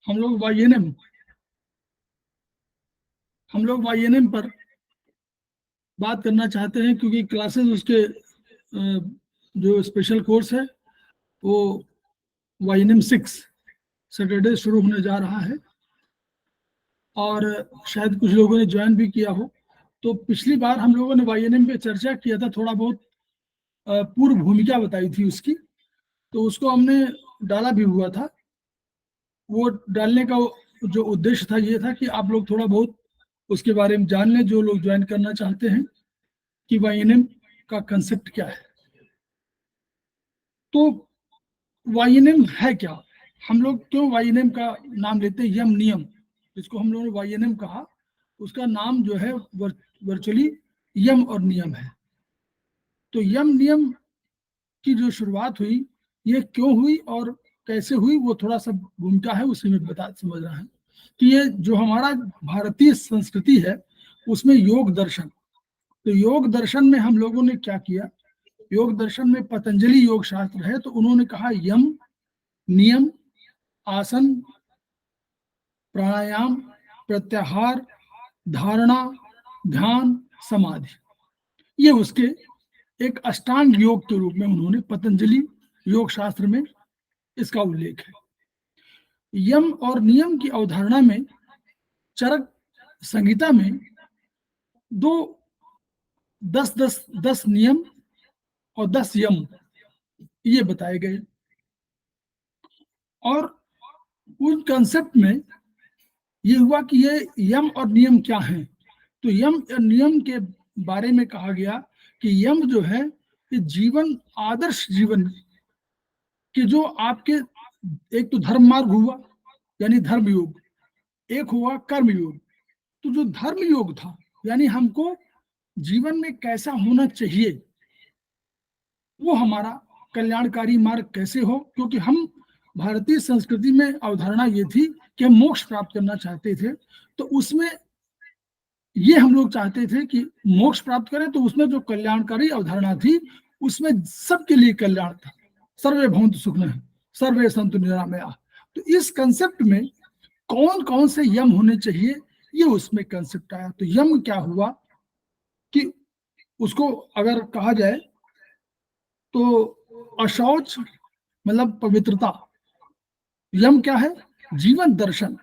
हम लोग वाईएनएम पर बात करना चाहते हैं, क्योंकि क्लासेस उसके जो स्पेशल कोर्स है वो वाईएनएम 6 सैटरडे शुरू होने जा रहा है, और शायद कुछ लोगों ने ज्वाइन भी किया हो। तो पिछली बार हम लोगों ने वाईएनएम पे चर्चा किया था, थोड़ा बहुत पूर्व भूमिका बताई थी उसकी, तो उसको हमने डाला भी हुआ था। वो डालने का जो उद्देश्य था ये था कि आप लोग थोड़ा बहुत उसके बारे में जान लें, जो लोग ज्वाइन करना चाहते हैं, कि वाईएनएम का कंसेप्ट क्या है। तो वाईएनएम है क्या, हम लोग क्यों वाईएनएम का नाम लेते हैं? यम नियम, जिसको हम लोगों ने वाईएनएम कहा, उसका नाम जो है वर्चुअली यम और नियम है। तो यम नियम की जो शुरुआत हुई, ये क्यों हुई और कैसे हुई, वो थोड़ा सा भूमिका है, उसी में बता समझ रहा है कि ये जो हमारा भारतीय संस्कृति है उसमें योग दर्शन, तो योग दर्शन में हम लोगों ने क्या किया, योग दर्शन में पतंजलि योग शास्त्र है, तो उन्होंने कहा यम, नियम, आसन, प्राणायाम, प्रत्याहार, धारणा, ध्यान, समाधि, ये उसके एक अष्टांग योग के रूप में उन्होंने पतंजलि योग शास्त्र में इसका उल्लेख है। यम और नियम की अवधारणा में चरक संहिता में दो 10 नियम और 10 यम ये बताए गए, और उन कंसेप्ट में ये हुआ कि ये यम और नियम क्या हैं। तो यम और नियम के बारे में कहा गया कि यम जो है ये जीवन, आदर्श जीवन कि जो आपके, एक तो धर्म मार्ग हुआ यानी धर्म योग, एक हुआ कर्म योग। तो जो धर्म योग था यानी हमको जीवन में कैसा होना चाहिए, वो हमारा कल्याणकारी मार्ग कैसे हो, क्योंकि हम भारतीय संस्कृति में अवधारणा ये थी कि हम मोक्ष प्राप्त करना चाहते थे, तो उसमें ये हम लोग चाहते थे कि मोक्ष प्राप्त करें, तो उसमें जो कल्याणकारी अवधारणा थी उसमें सबके लिए कल्याण था, सर्वे भवन्तु सुखिनः सर्वे सन्तु निरामयाः। तो इस कंसेप्ट में कौन कौन से यम होने चाहिए, ये उसमें कंसेप्ट आया। तो यम क्या हुआ कि उसको अगर कहा जाए तो अशौच मतलब पवित्रता, यम क्या है, जीवन दर्शन,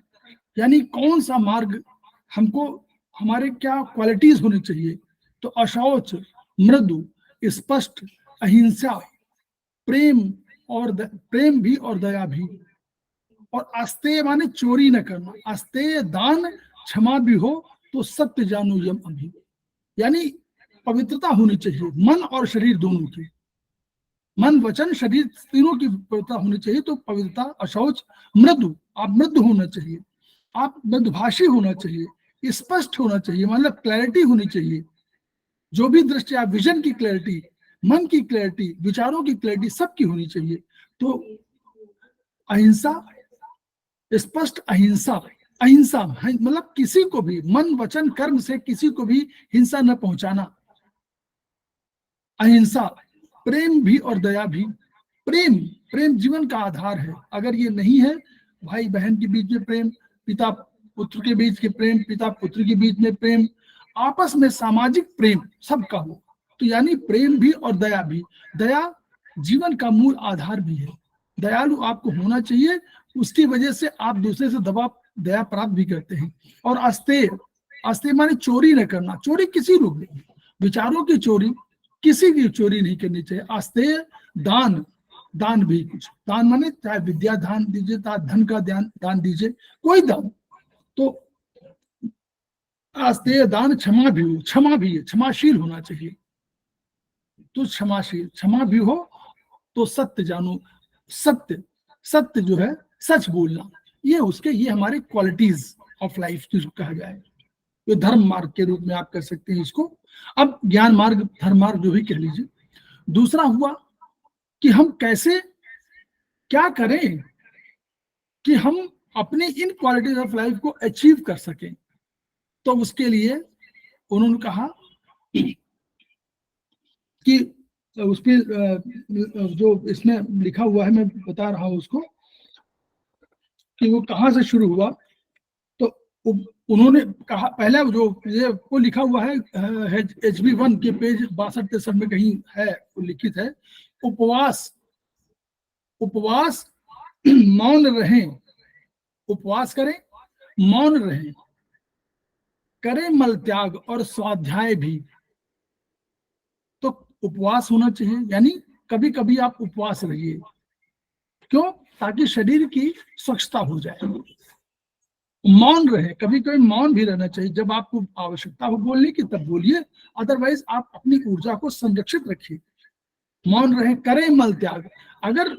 यानी कौन सा मार्ग हमको, हमारे क्या क्वालिटीज होनी चाहिए। तो अशौच, मृदु, स्पष्ट, अहिंसा, प्रेम, और प्रेम भी और दया भी, और अस्तेय माने चोरी न करना, अस्तेय दान, क्षमा भी हो, तो सत्य जानो यम अभी, यानी पवित्रता होनी चाहिए मन और शरीर दोनों की, मन वचन शरीर तीनों की पवित्रता होनी चाहिए। तो पवित्रता, अशौच, मृदु, आप मृदु होना चाहिए, आप मृदुभाषी होना चाहिए, स्पष्ट होना चाहिए, मतलब क्लैरिटी होनी चाहिए, जो भी दृष्टि आप, विजन की क्लैरिटी, मन की क्लैरिटी, विचारों की क्लैरिटी, सबकी होनी चाहिए। तो अहिंसा, स्पष्ट अहिंसा, अहिंसा मतलब किसी को भी मन वचन कर्म से किसी को भी हिंसा न पहुंचाना, अहिंसा, प्रेम भी और दया भी, प्रेम, प्रेम जीवन का आधार है, अगर ये नहीं है, भाई बहन के बीच में प्रेम, पिता पुत्र के बीच के प्रेम, पिता पुत्र के बीच में प्रेम, आपस में सामाजिक प्रेम सबका हो, तो यानी प्रेम भी और दया भी, दया जीवन का मूल आधार भी है, दयालु आपको होना चाहिए, उसकी वजह से आप दूसरे से दया प्राप्त भी करते हैं। और अस्तेय, अस्तेय माने चोरी न करना, चोरी किसी रूप में, विचारों की चोरी, किसी की चोरी नहीं करनी चाहिए। अस्तेय दान, दान भी कुछ, दान माने चाहे विद्या दान दीजिए, चाहे धन का दान दीजिए, कोई दान। तो अस्तेय दान, क्षमा भी हो, क्षमा भी है, क्षमाशील होना चाहिए, तो क्षमाशील, क्षमा भी हो, तो सत्य जानो, सत्य, सत्य जो है सच बोलना, ये उसके, ये हमारे क्वालिटीज ऑफ लाइफ जिसको कहा जाए, ये धर्म मार्ग के रूप में आप कर सकते हैं इसको। अब ज्ञान मार्ग, धर्म मार्ग जो भी कह लीजिए। दूसरा हुआ कि हम कैसे क्या करें कि हम अपने इन क्वालिटीज ऑफ लाइफ को अचीव कर सकें। तो उसके लिए उन्होंने कहा कि उस पर जो इसमें लिखा हुआ है मैं बता रहा हूं उसको, कि वो कहाँ से शुरू हुआ। तो उन्होंने कहा, पहला जो ये वो लिखा हुआ है HB1 के पेज 62-63 में कहीं है, वो लिखित है, उपवास, उपवास मौन रहें, उपवास करें, मौन रहें, करें मल त्याग और स्वाध्याय भी। तो उपवास होना चाहिए, यानी कभी कभी आप उपवास रहिए, क्यों? ताकि शरीर की स्वच्छता हो जाए। मौन रहे, कभी कभी मौन भी रहना चाहिए, जब आपको आवश्यकता हो बोलने की तब बोलिए, अदरवाइज आप अपनी ऊर्जा को संरक्षित रखिए। मौन रहे, करें मल त्याग। अगर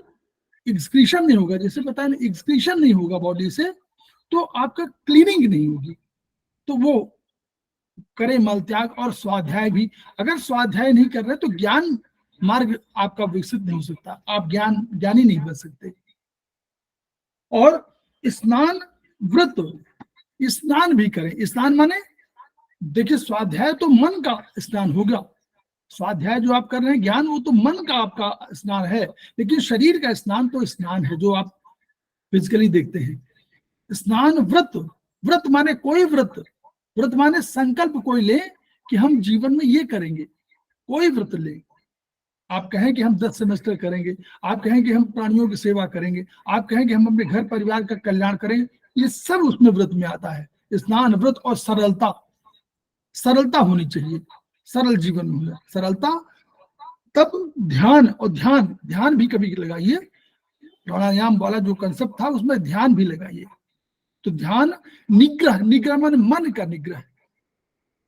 एक्सक्रीशन नहीं होगा, जैसे बताया ना, एक्सक्रीशन नहीं होगा बॉडी से, तो आपका क्लीनिंग नहीं होगी। तो वो करें मल त्याग और स्वाध्याय भी। अगर स्वाध्याय नहीं कर रहे तो ज्ञान मार्ग आपका विकसित नहीं हो सकता, आप ज्ञानी नहीं बन सकते। और स्नान, व्रत, स्नान भी करें। स्नान माने, देखिए स्वाध्याय तो मन का स्नान होगा, स्वाध्याय जो आप कर रहे हैं ज्ञान, वो तो मन का आपका स्नान है, लेकिन शरीर का स्नान तो स्नान है जो आप फिजिकली देखते हैं। स्नान, व्रत, व्रत माने कोई व्रत, व्रत माने संकल्प कोई ले कि हम जीवन में ये करेंगे, कोई व्रत ले। आप कहें कि हम 10 सेमेस्टर करेंगे, आप कहें कि हम प्राणियों की सेवा करेंगे, आप कहें कि हम अपने घर परिवार का कल्याण करेंगे, ये सब उसमें व्रत में आता है। स्नान, व्रत और सरलता, सरलता होनी चाहिए, सरल जीवन में होना, सरलता। तब ध्यान, और ध्यान, ध्यान भी कभी लगाइए, प्राणायाम वाला जो कंसेप्ट था उसमें ध्यान भी लगाइए। तो ध्यान, निग्रह, निग्रह माने मन का निग्रह,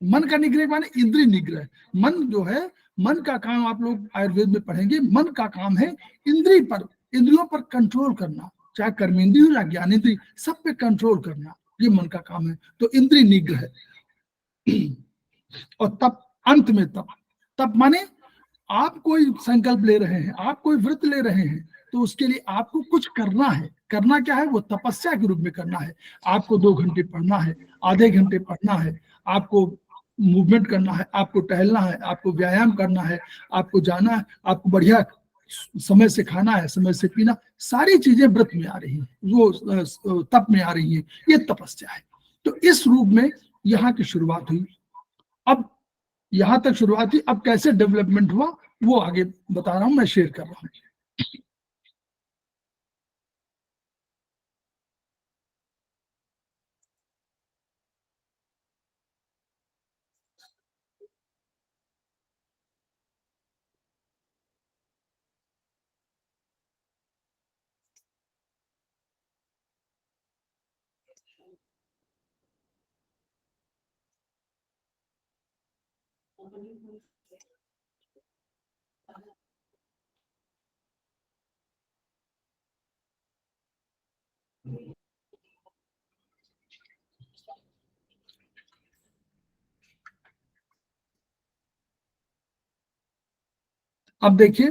मन का निग्रह माने इंद्रिय निग्रह। मन जो है, मन का काम आप लोग आयुर्वेद में पढ़ेंगे, मन का काम है इंद्रिय पर, इंद्रियों पर कंट्रोल करना, चाहे कर्मेंद्रिय हो या ज्ञानेंद्रिय, सब पे कंट्रोल करना, ये मन का काम है। तो इंद्रिय निग्रह। और तप, अंत में तप, तप माने आप कोई संकल्प ले रहे हैं, आप कोई व्रत ले रहे हैं, तो उसके लिए आपको कुछ करना है। करना क्या है? वो तपस्या के रूप में करना है। आपको 2 घंटे पढ़ना है, आधे घंटे पढ़ना है, आपको मूवमेंट करना है, आपको टहलना है, आपको व्यायाम करना है, आपको जाना है, आपको बढ़िया समय से खाना है, समय से पीना, सारी चीजें व्रत में आ रही हैं, वो तप में आ रही हैं, ये तपस्या है। तो इस रूप में यहाँ की शुरुआत हुई। अब यहां तक शुरुआत हुई, अब कैसे डेवलपमेंट हुआ वो आगे बता रहा हूं, मैं शेयर कर रहा हूं। अब देखिए,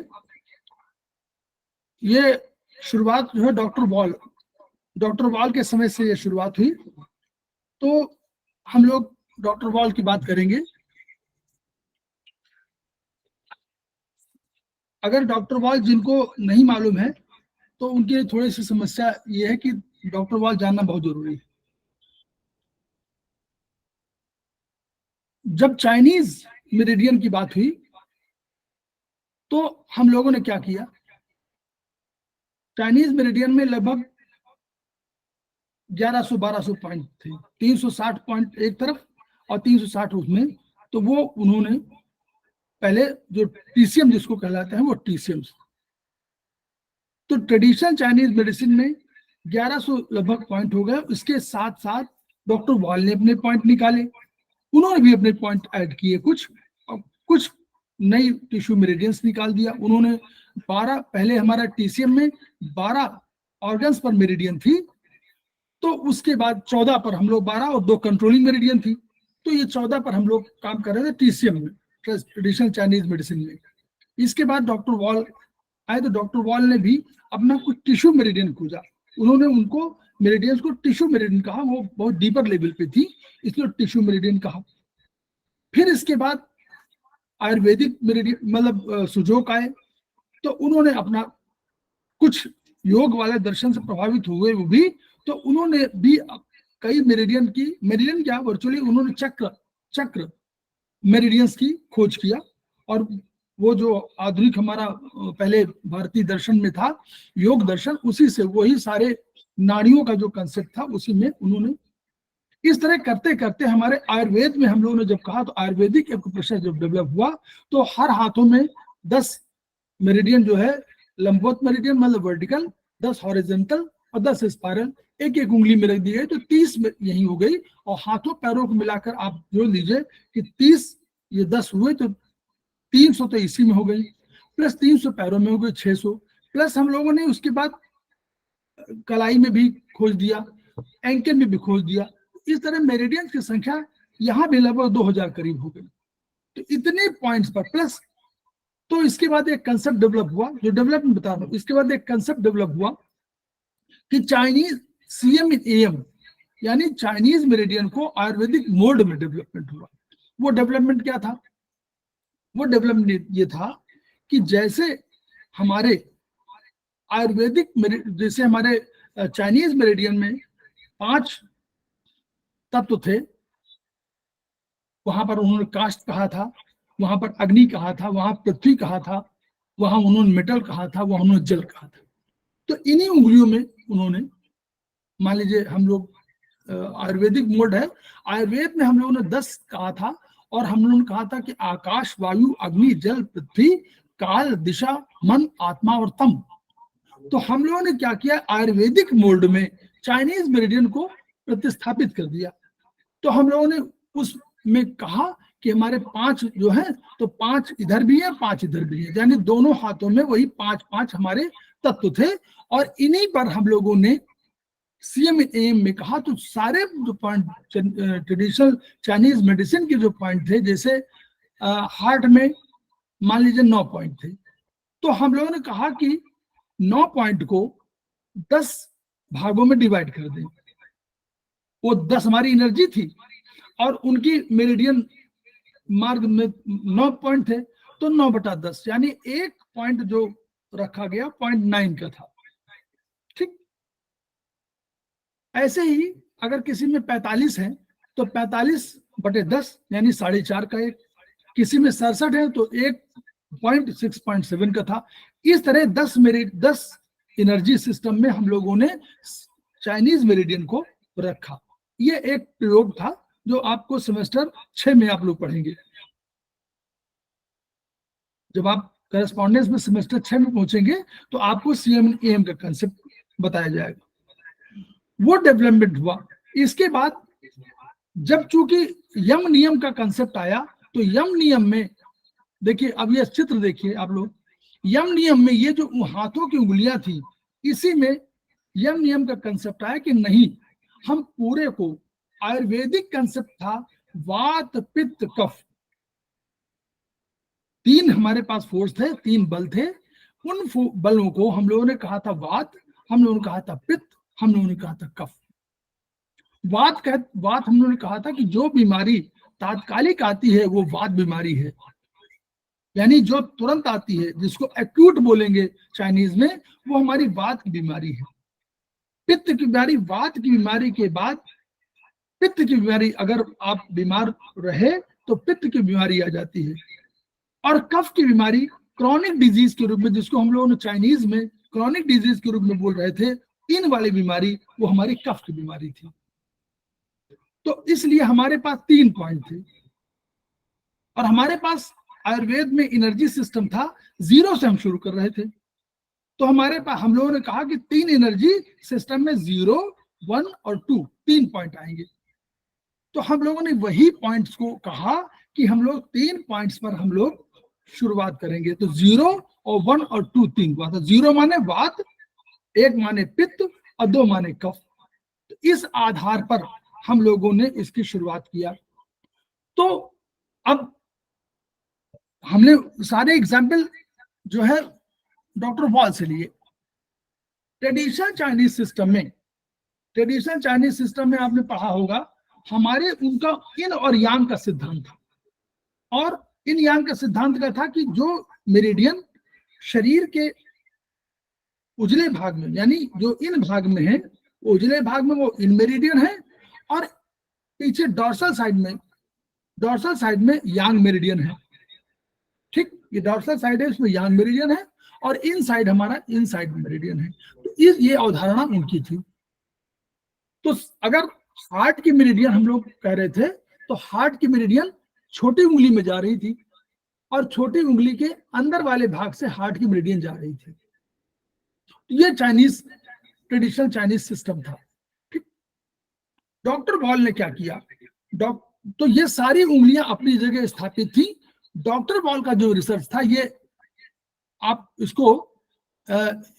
ये शुरुआत जो है डॉक्टर वॉल के समय से ये शुरुआत हुई। तो हम लोग डॉक्टर वॉल की बात करेंगे। अगर डॉक्टर वॉल जिनको नहीं मालूम है तो उनके लिए थोड़ी सी समस्या ये है कि डॉक्टर वॉल जानना बहुत जरूरी है। जब चाइनीज मेरिडियन की बात हुई तो हम लोगों ने क्या किया, चाइनीज मेरिडियन में लगभग 1100-1200 पॉइंट थे, 360 पॉइंट एक तरफ और 360 उसमें। तो वो उन्होंने पहले जो टीसीएम जिसको कहलाते हैं वो टीसीएम, तो ट्रेडिशनल चाइनीज मेडिसिन में 1100 लगभग पॉइंट हो गए। इसके साथ साथ डॉक्टर वॉल ने अपने पॉइंट निकाले, उन्होंने भी अपने पॉइंट ऐड किए, कुछ नई टिश्यू मेरिडियंस निकाल दिया उन्होंने। 12 पहले हमारा टीसीएम में 12 ऑर्गन्स पर मेरिडियन थी, तो उसके बाद 14 पर हम लोग 12 और 2 कंट्रोलिंग मेरिडियन थी। तो ये 14 पर हम लोग काम कर रहे थे टीसीएम में, ट्रेडिशनल चाइनीज मेडिसिन में। इसके बाद डॉक्टर वॉल आए, तो डॉक्टर वॉल ने भी अपना कुछ टिश्यू मेरिडियन खोजा, उन्होंने उनको मेरिडियंस को टिश्यू मेरिडियन कहा, वो बहुत डीपर लेवल पे थी इसलिए टिश्यू मेरिडियन कहा। फिर इसके बाद आयुर्वेदिक मेरिडियन मतलब सुजोक आए, तो उन्होंने अपना कुछ योग वाले दर्शन से प्रभावित हुए वो भी तो उन्होंने भी कई मेरिडियन क्या वर्चुअली उन्होंने चक्र मेरिडियंस की खोज किया, और वो जो आधुनिक हमारा पहले भारतीय दर्शन में था योग दर्शन, उसी से वही सारे नाड़ियों का जो कंसेप्ट था उसी में उन्होंने इस तरह करते करते हमारे आयुर्वेद में हम लोगों ने जब कहा तो आयुर्वेदिक एक्यूप्रेशर जब डेवलप हुआ तो हर हाथों में 10 मेरिडियन जो है लंबवत मेरिडियन मतलब वर्टिकल, 10 हॉरिजॉन्टल और 10 स्पाइरल एक एक उंगली में रख दी गई, तो 30 यही हो गई। और हाथों पैरों को मिलाकर आप जोड़ लीजिए कि 30 ये 10 हुए तो 300 तो इसी में हो गई, प्लस 300 पैरों में हो गई 600, प्लस हम लोगों ने उसके बाद कलाई में भी खोज दिया, एंकल में भी खोज दिया। इस तरह मेरिडियन की संख्या यहाँ भी लगभग 2000 करीब हो गई। तो इतने पॉइंट्स पर प्लस, तो इसके बाद एक कंसेप्ट डेवलप हुआ, जो डेवलपमेंट बता रहा हूं, इसके बाद एक कंसेप्ट डेवलप हुआ कि चाइनीज CMAM यानी चाइनीज मेरिडियन को आयुर्वेदिक मोड में डेवलपमेंट हुआ। वो डेवलपमेंट क्या था? वो डेवलपमेंट ये था कि जैसे हमारे आयुर्वेदिक जैसे हमारे चाइनीज मेरिडियन में 5 तत्व थे, वहां पर उन्होंने काष्ठ कहा था, वहां पर अग्नि कहा था, वहां पृथ्वी कहा था, वहां उन्होंने मेटल कहा था, वहां उन्होंने जल कहा था। तो इन्हीं उंगलियों में उन्होंने, मान लीजिए हम लोग आयुर्वेदिक मोड है, आयुर्वेद में हम लोगों ने 10 कहा था, और हम लोगों ने कहा था कि आकाश, वायु, अग्नि, जल, पृथ्वी, काल, दिशा, मन, आत्मा और तम। तो हम लोगों ने क्या किया, आयुर्वेदिक मोड में चाइनीज मेरिडियन को प्रतिस्थापित कर दिया। तो हम लोगों ने उसमें कहा कि हमारे 5 जो है, तो 5 इधर भी है, 5 इधर भी है, यानी दोनों हाथों में वही 5 हमारे तत्व थे। और इन्हीं पर हम लोगों ने CMAM में कहा, तो सारे जो पॉइंट ट्रेडिशनल चाइनीज मेडिसिन के जो पॉइंट थे, जैसे हार्ट में मान लीजिए 9 पॉइंट थे, तो हम लोगों ने कहा कि 9 पॉइंट को 10 भागों में डिवाइड कर दें। वो 10 हमारी एनर्जी थी और उनकी मेरिडियन मार्ग में 9 पॉइंट थे, तो 9/10 यानी एक पॉइंट जो रखा गया 0.9 का था। ठीक, ऐसे ही अगर किसी में 45 है तो 45/10 यानी 4.5 का एक, किसी में 67 है तो एक पॉइंट 6.7 का था। इस तरह 10 एनर्जी सिस्टम में हम लोगों ने चाइनीज मेरिडियन को रखा। ये एक प्रयोग था जो आपको सेमेस्टर 6 में आप लोग पढ़ेंगे। जब आप करस्पॉन्डेंस में सेमेस्टर 6 में पहुंचेंगे तो आपको CMAM का कंसेप्ट बताया जाएगा। वो डेवलपमेंट हुआ। इसके बाद जब चूंकि यम नियम का कंसेप्ट आया, तो यम नियम में देखिए, अब ये चित्र देखिए आप लोग, यम नियम में ये जो हाथों की उंगलियां थी, इसी में यम नियम का कंसेप्ट आया कि नहीं, हम पूरे को, आयुर्वेदिक कंसेप्ट था वात पित्त कफ, 3 हमारे पास फोर्स थे, 3 बल थे। उन बलों को हम लोगों ने कहा था वात, हम लोगों ने कहा था पित्त, हम लोगों ने कहा था कफ। वात हम लोगों ने कहा था कि जो बीमारी तात्कालिक आती है वो वात बीमारी है, यानी जो तुरंत आती है, जिसको एक्यूट बोलेंगे चाइनीज में, वो हमारी वात की बीमारी है। पित्त की बीमारी, वात की बीमारी के बाद पित्त की बीमारी, अगर आप बीमार रहे तो पित्त की बीमारी आ जाती है। और कफ की बीमारी क्रॉनिक डिजीज के रूप में, जिसको हम लोगों ने चाइनीज में क्रॉनिक डिजीज के रूप में बोल रहे थे, इन वाली बीमारी वो हमारी कफ की बीमारी थी। तो इसलिए हमारे पास 3 पॉइंट थे, और हमारे पास आयुर्वेद में एनर्जी सिस्टम था, 0 से हम शुरू कर रहे थे। तो हमारे पास, हम लोगों ने कहा कि 3 एनर्जी सिस्टम में 0, 1 और 2 3 पॉइंट आएंगे। तो हम लोगों ने वही पॉइंट्स को कहा कि हम लोग 3 पॉइंट्स पर हम लोग शुरुआत करेंगे। तो 0 और 1 और 2 3 हुआ था। 0 माने वात, 1 माने पित्त और 2 माने कफ। तो इस आधार पर हम लोगों ने इसकी शुरुआत किया। तो अब हमने सारे एग्जाम्पल जो है डॉक्टर वॉल से लिए। ट्रेडिशनल चाइनीज सिस्टम में आपने पढ़ा होगा, हमारे उनका इन और यांग का सिद्धांत था। और इन यांग का सिद्धांत का था कि जो मेरिडियन शरीर के उजले भाग में, यानी जो इन भाग में है, उजले भाग में वो इन मेरिडियन है, और पीछे डॉर्सल साइड में यांग मेरिडियन है। ठीक, ये डॉर्सल साइड है, इसमें यांग मेरिडियन है, और इन साइड हमारा इन साइड मेरिडियन है। तो ये अवधारणा उनकी थी। तो अगर हार्ट की मेरिडियन हम लोग कह रहे थे, तो हार्ट की मेरिडियन छोटी उंगली में जा रही थी, और छोटी उंगली के अंदर वाले भाग से हार्ट की मेरिडियन जा रही थी। ये ट्रेडिशनल चाइनीज सिस्टम था। डॉक्टर बॉल ने क्या किया, तो ये सारी उंगलियां अपनी जगह स्थापित थी। डॉक्टर बॉल का जो रिसर्च था, ये आप इसको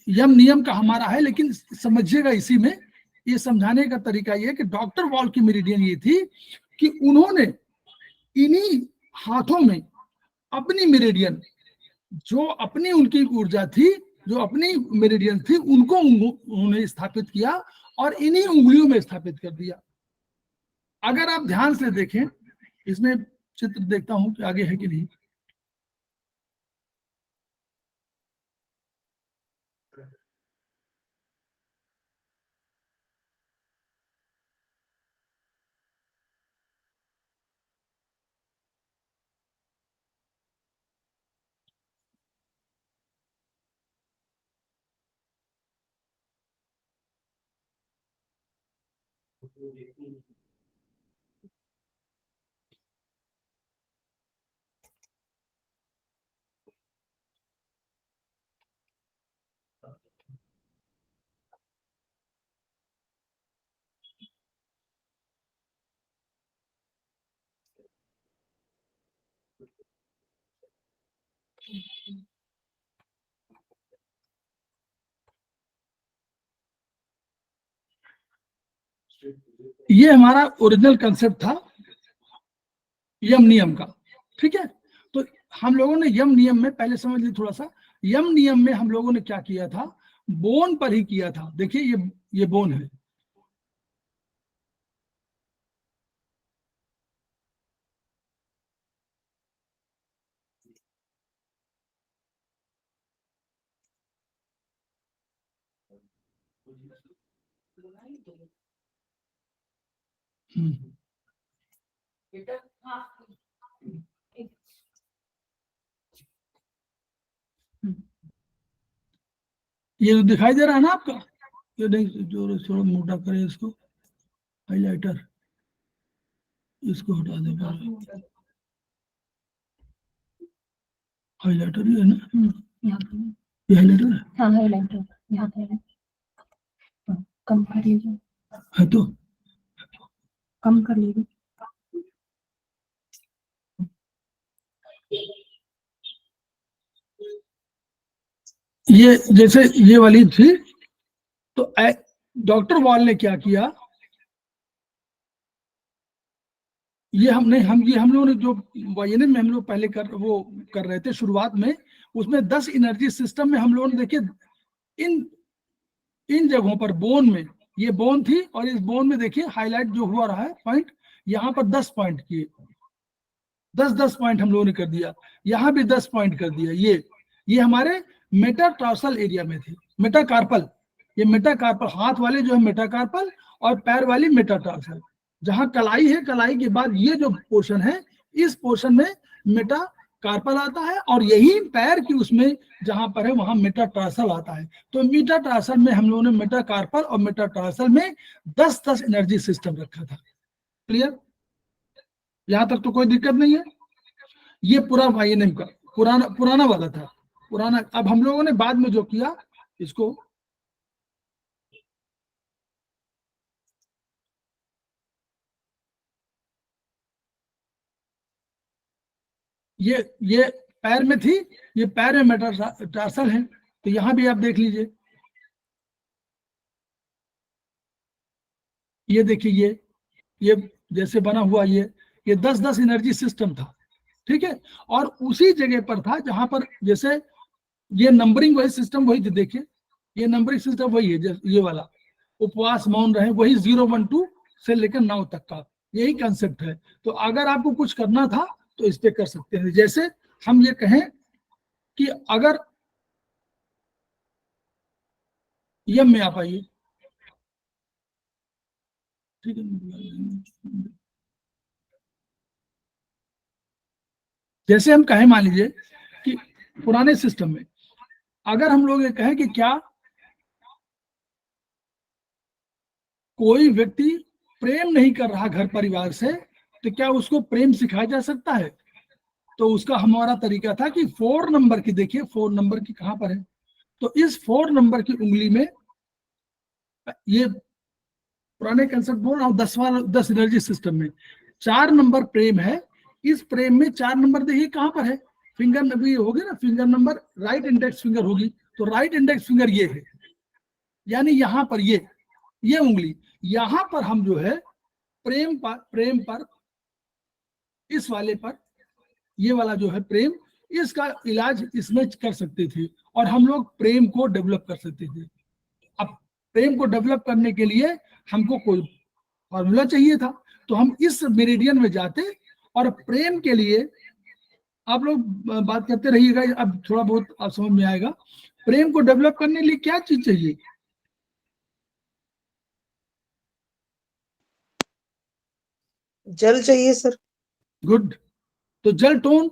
यम नियम का हमारा है, लेकिन समझिएगा इसी में ये समझाने का तरीका ये कि डॉक्टर बॉल की मेरिडियन ये थी कि उन्होंने इन्हीं हाथों में अपनी मेरिडियन, जो अपनी उनकी ऊर्जा थी, जो अपनी मेरिडियन थी, उनको उन्होंने स्थापित किया और इन्हीं उंगलियों में स्थापित कर दिया। अगर आप ध्यान से देखें, इसमें चित्र देखता हूं कि आगे है कि नहीं। ये हमारा ओरिजिनल कंसेप्ट था यम नियम का। ठीक है, तो हम लोगों ने यम नियम में, पहले समझ ली थोड़ा सा, यम नियम में हम लोगों ने क्या किया था, बोन पर ही किया था। देखिए ये बोन है। ये तो दिखाई दे रहा है ना आपका, ये नहीं, जो थोड़ा मोटा करे इसको, हाइलाइटर इसको हटा दे, हाइलाइटर ही है ना, ये हाइलाइटर है। हाँ हाइलाइटर यहाँ पे है। कम करिए, है तो कम कर लीजिए। ये जैसे ये वाली थी, तो डॉक्टर वॉल ने क्या किया, ये हम लोगों ने जो वायने में हम लोग पहले कर रहे थे शुरुआत में, उसमें 10 एनर्जी सिस्टम में हम लोगों ने देखिए इन इन जगहों पर बोन में, ये बोन थी, और इस बोन में देखिए हाईलाइट जो हुआ रहा है पॉइंट, यहाँ पर 10 पॉइंट किए, 10-10 पॉइंट हम लोगों ने कर दिया, यहाँ भी 10 पॉइंट कर दिया। ये हमारे मेटाटार्सल एरिया में थे, मेटाकार्पल, ये मेटाकार्पल, हाथ वाले जो है मेटाकार्पल, और पैर वाली मेटाटार्सल। जहां कलाई है, कलाई के बाद ये जो पोर्शन है, इस पोर्शन में मेटाकार्पल आता है, और यही पैर की उसमें जहां पर है वहां मेटाटार्सल आता है। तो मेटाटार्सल में हम लोगों ने मेटाकार्पल और मेटाटार्सल में 10-10 एनर्जी सिस्टम रखा था। क्लियर, यहां तक तो कोई दिक्कत नहीं है। ये पूरा वाईएनएम का पुराना पुराना वाला था, पुराना। अब हम लोगों ने बाद में जो किया इसको, ये पैर में थी, ये पैर में मेटाटार्सल है, तो यहां भी आप देख लीजिए, ये देखिए ये जैसे बना हुआ, ये 10-10 एनर्जी सिस्टम था। ठीक है, और उसी जगह पर था जहां पर जैसे ये नंबरिंग, वही सिस्टम वही, देखिए ये नंबरिंग सिस्टम वही है, ये वाला उपवास मौन रहे, वही 0-1-2 से लेकर 9 तक का यही कंसेप्ट है। तो अगर आपको कुछ करना था तो इस पे कर सकते हैं। जैसे हम ये कहें कि अगर यम में आप आइए, ठीक है। जैसे हम कहें, मान लीजिए कि पुराने सिस्टम में अगर हम लोग ये कहें कि क्या कोई व्यक्ति प्रेम नहीं कर रहा घर परिवार से, तो क्या उसको प्रेम सिखाया जा सकता है? तो उसका हमारा तरीका था कि 4 नंबर की, देखिए 4 नंबर की कहां पर है, तो इस 4 नंबर की उंगली में, ये पुराने कंसेप्ट बोल रहा हूं, 10 एनर्जी सिस्टम में 4 नंबर प्रेम है। इस प्रेम में 4 नंबर देखिए कहां पर है, फिंगर में भी होगी ना, finger number right index finger होगी, तो राइट इंडेक्स फिंगर ये है, यानी यहां पर ये उंगली, यहां पर हम जो है प्रेम पर इस वाले पर, ये वाला जो है प्रेम, इसका इलाज इसमें कर सकते थे और हम लोग प्रेम को डेवलप कर सकते थे। अब प्रेम को डेवलप करने के लिए हमको कोई फॉर्मूला चाहिए था, तो हम इस मेरिडियन में जाते और प्रेम के लिए, आप लोग बात करते रहिएगा, अब थोड़ा बहुत आप समझ में आएगा। प्रेम को डेवलप करने के लिए क्या चीज चाहिए? जल चाहिए सर। गुड। तो जल टोन,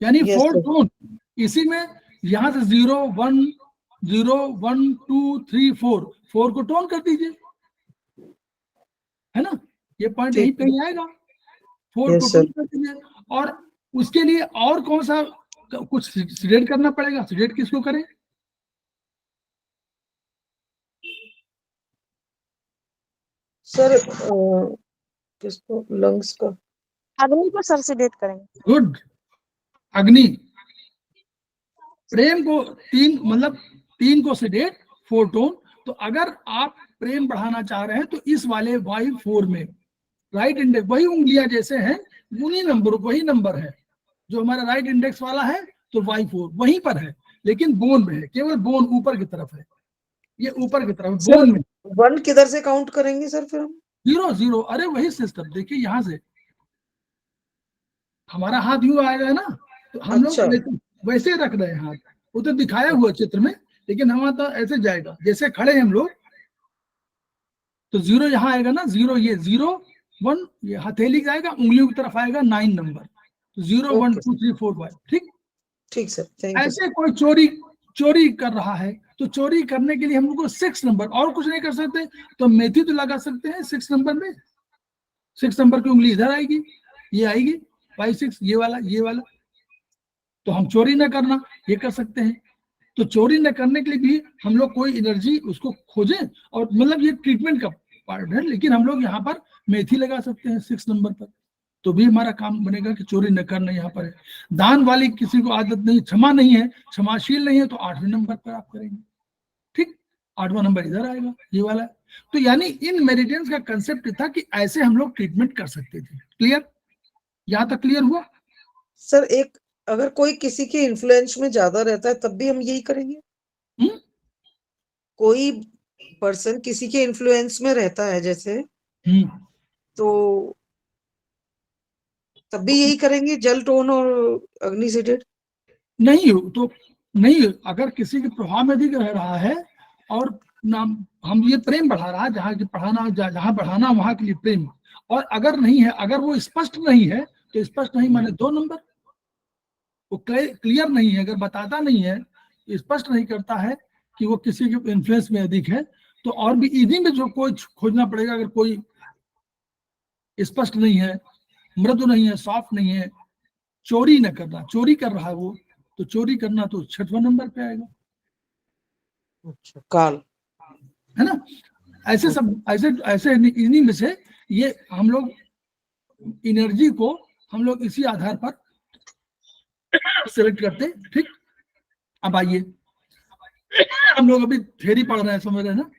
यानी यस 4 सर। टोन, इसी में यहां से 0 1 0 1 2 3 4, 4 को टोन कर दीजिए, है ना, ये पॉइंट यहीं ठीक है। कहीं आएगा, 4 को यस टोन सर। कर दीजिए। और उसके लिए और कौन सा कुछ सिलेक्ट करना पड़ेगा? सिलेक्ट किसको करें? सर किसको? लंग्स का। अग्नि को सर से डेट करेंगे। गुड। अग्नि। प्रेम को 3, मतलब 3 को सेडेट, 4 टोन। तो अगर आप प्रेम बढ़ाना चाह रहे हैं तो इस वाले Y4 में राइट इंडेक्स, वही उंगलियां जैसे हैं, उन्हीं नंबर, वही नंबर है जो हमारा राइट इंडेक्स वाला है, तो Y4 वहीं पर है, लेकिन बोन में है, केवल बोन ऊपर की तरफ है, ये ऊपर की तरफ सर बोन में। 1 किधर से काउंट करेंगे सर फिर हम? 0 0, अरे वही सिस्टम, देखिए यहां से हमारा हाथ यूं आएगा ना, तो हम लोग अच्छा। वैसे रख रहे हैं हाथ, वो तो दिखाया हुआ चित्र में, लेकिन हमारा तो ऐसे जाएगा जैसे खड़े हैं हम लोग, तो 0 यहाँ आएगा ना, 0 ये 0 1, ये हथेली जाएगा, उंगलियों की तरफ आएगा 9 नंबर, तो 0 1 ओके 2 3 4 5, ठीक। ठीक सर, थैंक यू सर। ऐसे कोई चोरी कर रहा है, तो चोरी करने के लिए हम लोग को 6 नंबर, और कुछ नहीं कर सकते, तो मेथी तो लगा सकते हैं 6 नंबर में, 6 नंबर की उंगली इधर आएगी, ये आएगी 5 6, ये वाला, तो हम चोरी ना करना, ये कर सकते हैं। तो चोरी न करने के लिए भी हम लोग कोई एनर्जी उसको खोजें, और मतलब ये ट्रीटमेंट का पार्ट है, लेकिन हम लोग यहाँ पर मेथी लगा सकते हैं 6 नंबर पर, तो भी हमारा काम बनेगा कि चोरी न करना यहाँ पर है। दान वाली किसी को आदत नहीं, क्षमा नहीं है, क्षमाशील नहीं है, तो 8वें नंबर पर आप करेंगे, ठीक, 8वां नंबर इधर आएगा, ये वाला। तो यानी इन मेरिडियंस का कंसेप्ट था कि ऐसे हम लोग ट्रीटमेंट कर सकते थे। क्लियर? यहाँ तक क्लियर हुआ? सर एक, अगर कोई किसी के इन्फ्लुएंस में ज्यादा रहता है तब भी हम यही करेंगे? कोई पर्सन किसी के इन्फ्लुएंस में रहता है जैसे, तो तब भी यही करेंगे, जल टोन और अग्नि सीडेड? नहीं, तो नहीं, अगर किसी के प्रभाव में अधिक रह रहा है और नाम, हम ये प्रेम बढ़ा रहा है, जहाँ पढ़ाना जहाँ बढ़ाना वहां के लिए प्रेम, और अगर नहीं है, अगर वो स्पष्ट नहीं है, तो स्पष्ट नहीं माने 2 नंबर, वो क्लियर नहीं है, अगर बताता नहीं है, स्पष्ट नहीं करता है कि वो किसी के इन्फ्लुएंस में अधिक है, तो और भी इन्हीं में जो कोई खोजना पड़ेगा, अगर कोई स्पष्ट नहीं है, मृदु नहीं है, सॉफ्ट नहीं है, चोरी न करना, चोरी कर रहा है वो, तो चोरी करना तो 6वां नंबर पे आएगा, अच्छा, काल। है ना। ऐसे सब, ऐसे ऐसे इन्हीं में से ये हम लोग एनर्जी को हम लोग इसी आधार पर सिलेक्ट करते, ठीक। अब आइए, हम लोग अभी थ्योरी पढ़ रहे हैं, समझ रहे हैं ना,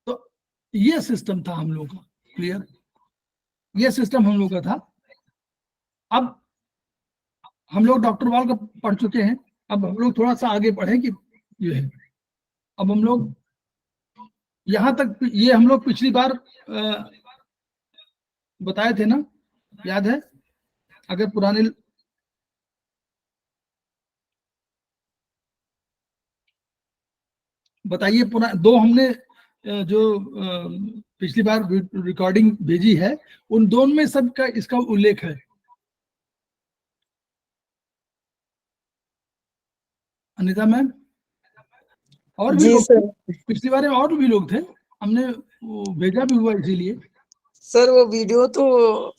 तो ये सिस्टम था हम लोग का। क्लियर? ये सिस्टम हम लोग का था। अब हम लोग डॉक्टर वाल का पढ़ चुके हैं, अब हम लोग थोड़ा सा आगे बढ़े कि ये है, अब हम लोग यहां तक, ये हम लोग पिछली बार बताए थे ना, याद है? अगर पुराने, बताइए, पुराने 2 हमने जो पिछली बार रिकॉर्डिंग भेजी है, उन दोनों में सबका इसका उल्लेख है। अनिता मैम, और भी जी लोग थे, सर। पिछली बार में और भी लोग थे, हमने वो भेजा भी हुआ इसीलिए। सर वो वीडियो तो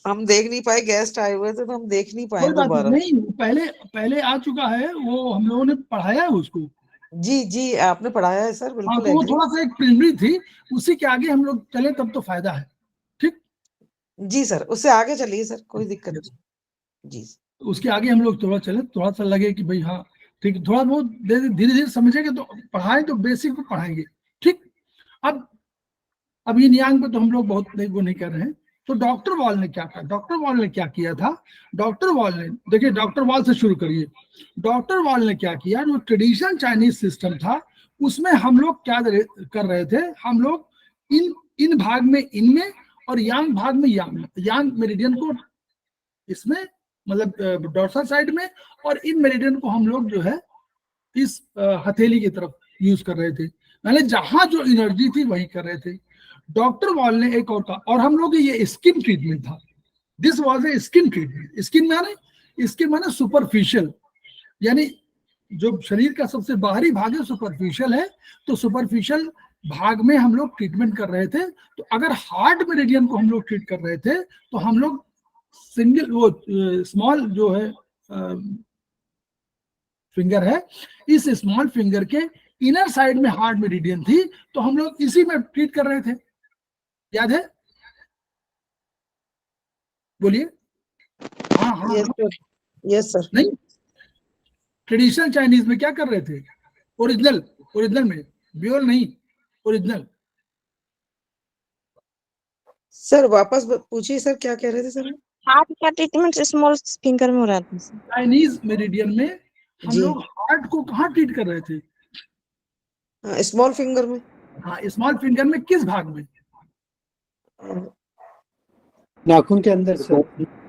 हम देख नहीं पाए, गेस्ट आए हुए थे तो हम देख नहीं पाए कोई बात दोबारा। नहीं, पहले पहले आ चुका है, वो हम लोगों ने पढ़ाया है उसको। जी जी, आपने पढ़ाया है सर, हाँ, बिल्कुल तो वो एग्री। थोड़ा सा एक प्रिलिमिनरी थी, उसी के आगे हम लोग चले तब तो फायदा है। ठीक, जी सर, उससे आगे चलिए सर, कोई दिक्कत नहीं। जी तो उसके आगे हम लोग थोड़ा चले, थोड़ा सा लगे कि भाई हाँ ठीक, थोड़ा बहुत धीरे धीरे समझेंगे तो पढ़ाएं तो बेसिक को पढ़ाएंगे। ठीक, अब yin yang पे तो हम लोग बहुत वो नहीं कर रहे हैं। तो डॉक्टर वॉल ने क्या कहा, डॉक्टर वॉल ने क्या किया था, डॉक्टर वॉल ने, देखिए डॉक्टर वॉल से शुरू करिए। डॉक्टर वॉल ने क्या किया, जो ट्रेडिशनल चाइनीज सिस्टम था उसमें हम लोग क्या कर रहे थे, हम लोग इन भाग में इनमें और यांग भाग में यांग मेरिडियन को इसमें, मतलब डॉर्सल साइड में, और इन मेरिडियन को हम लोग जो है इस हथेली की तरफ यूज कर रहे थे, यानी जहां जो एनर्जी थी वही कर रहे थे। डॉक्टर वॉल ने एक और कहा, और हम लोग ये स्किन ट्रीटमेंट था, this was a skin treatment. Skin माने सुपरफिशियल, यानी जो शरीर का सबसे बाहरी भाग है सुपरफिशियल है, तो सुपरफिशियल भाग में हम लोग ट्रीटमेंट कर रहे थे। तो अगर हार्ट मेरिडियन को हम लोग ट्रीट कर रहे थे तो हम लोग सिंगल वो स्मॉल जो है फिंगर है, इस स्मॉल फिंगर के इनर साइड में हार्ट मेरिडियन थी, तो हम लोग इसी में ट्रीट कर रहे थे। याद है, बोलिए। हाँ हाँ यस हाँ। Sir, yes sir. नहीं, ट्रेडिशनल चाइनीज में क्या कर रहे थे, ओरिजिनल ओरिजिनल में, ब्योल नहीं, ओरिजिनल। सर वापस पूछिए सर, क्या कह रहे थे सर? हार्ट का ट्रीटमेंट स्मॉल फिंगर में हो रहा था सर। चाइनीज मेरिडियन में हम जी लोग हार्ट को कहाँ ट्रीट कर रहे थे, हाँ, स्मॉल फिंगर में। हाँ स्मॉल फिंगर में, किस भाग में, नाखून के अंदर सर,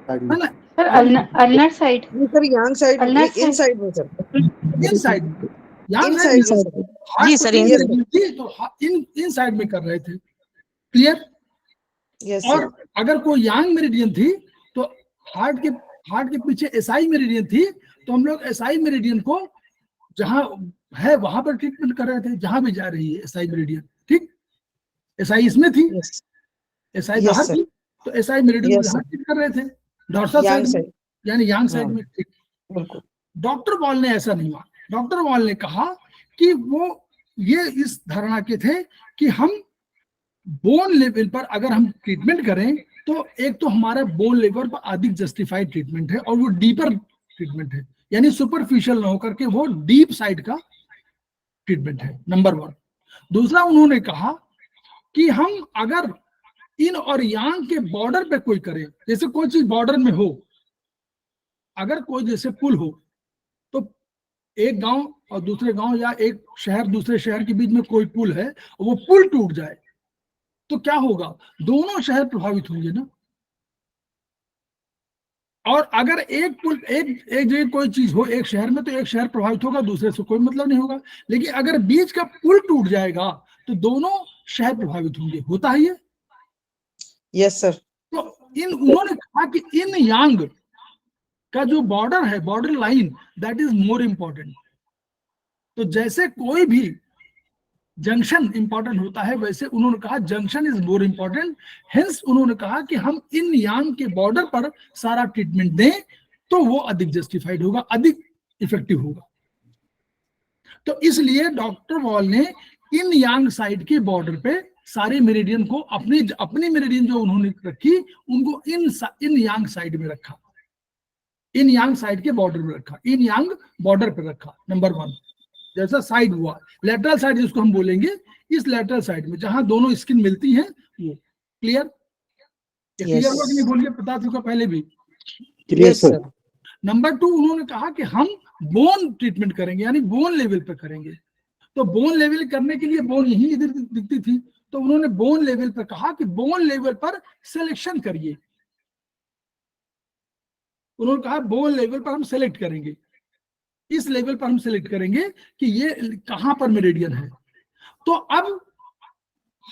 है ना, सर अल्नर साइड, नहीं सर, यांग साइड, अल्नर इन साइड में सर, इन साइड में, इन यांग साइड साइड में में। सर। जी हार्ट सर, को इन Yes, साइड। थी तो इन साइड में कर रहे थे। क्लियर। यस और सर। अगर कोई यांग मेरिडियन थी तो हार्ट के पीछे एसआई मेरिडियन थी, तो हम लोग एसआई मेरिडियन को जहां है वहां पर ट्रीटमेंट कर रहे थे, जहां भी जा रही है एसआई मेरिडियन। ठीक, एसआई इसमें थी, यस एसआई यस बाहर सर। थी, तो एसआई मेरिडियन को यस जहां सर, ट्रीट कर रहे थे डॉर्सल यांग साइड में, साइड। यानी यांग साइड हाँ में। ठीक, बिल्कुल। डॉक्टर वॉल ने ऐसा नहीं माना। डॉक्टर वॉल ने कहा कि वो ये इस धारणा के थे कि हम बोन लेवल पर अगर हम ट्रीटमेंट करें तो एक तो हमारा बोन लेवल पर अधिक जस्टिफाइड ट्रीटमेंट है, और वो डीपर ट्रीटमेंट है, यानी सुपरफिशियल ना होकर के वो डीप साइड का ट्रीटमेंट है, नंबर वन। दूसरा, उन्होंने कहा कि हम अगर इन और यांग के बॉर्डर पे कोई करे, जैसे कोई चीज बॉर्डर में हो, अगर कोई जैसे पुल हो, तो एक गांव और दूसरे गांव या एक शहर दूसरे शहर के बीच में कोई पुल है, और वो पुल टूट जाए तो क्या होगा, दोनों शहर प्रभावित होंगे ना। और अगर एक पुल एक जगह कोई चीज हो एक शहर में, तो एक शहर प्रभावित होगा, दूसरे से कोई मतलब नहीं होगा। लेकिन अगर बीच का पुल टूट जाएगा तो दोनों शहर प्रभावित होंगे, होता है ये। Yes sir. तो उन्होंने कहा कि इन यांग का जो बॉर्डर है, border line, that is more important. तो जैसे कोई भी जंक्शन इंपॉर्टेंट होता है, वैसे उन्होंने कहा junction is more important. Hence उन्होंने कहा कि हम इन यांग के बॉर्डर पर सारा ट्रीटमेंट दें तो वो अधिक जस्टिफाइड होगा, अधिक इफेक्टिव होगा। तो इसलिए डॉक्टर वॉल ने इन यांग साइड के बॉर्डर पे सारे मेरिडियन को अपनी मेरिडियन जो उन्होंने रखी, उनको इन यांग साइड में रखा, इन यांग साइड के बॉर्डर में रखा, इन यांग बॉर्डर पे रखा, नंबर वन। जैसा साइड हुआ, लेटरल साइड जिसको हम बोलेंगे, इस लेटरल साइड में जहां दोनों स्किन मिलती हैं वो। क्लियर, क्लियर हुआ कि नहीं, बोलिए, बता चुका पहले भी। Clear yes sir. Sir. Number two, उन्होंने कहा कि हम बोन ट्रीटमेंट करेंगे, यानी बोन लेवल पे करेंगे। तो बोन लेवल करने के लिए बोन यही इधर दिखती थी, तो उन्होंने बोन लेवल पर कहा कि बोन लेवल पर सिलेक्शन करिए। उन्होंने कहा बोन लेवल पर हम सिलेक्ट करेंगे, इस लेवल पर हम सिलेक्ट करेंगे कि ये कहां पर मेरिडियन है। तो अब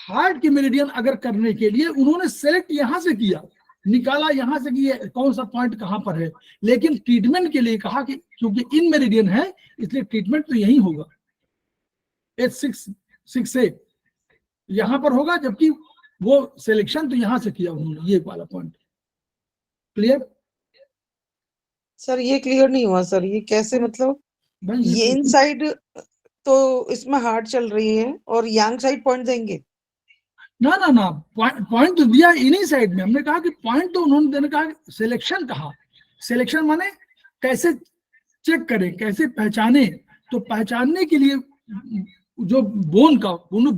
हार्ट के मेरिडियन अगर करने के लिए उन्होंने सेलेक्ट यहां से किया, निकाला यहां से कि ये कौन सा पॉइंट कहां पर है, लेकिन ट्रीटमेंट के लिए कहा कि क्योंकि इन मेरिडियन है इसलिए ट्रीटमेंट तो यही होगा, H6 यहां पर होगा, जबकि वो सिलेक्शन तो यहां से किया उन्होंने, ये वाला पॉइंट। क्लियर? सर ये क्लियर नहीं हुआ सर, ये कैसे मतलब भाई ये इनसाइड तो इसमें हार्ट चल रही है और यांग साइड पॉइंट देंगे? ना ना ना, पॉइंट तो दिया इन्हीं साइड में। हमने कहा कि पॉइंट तो उन्होंने देने कहा, सिलेक्शन कहा। सिलेक्शन माने कैसे चेक करें, कैसे पहचाने, तो पहचानने के लिए जो बोन का, बोन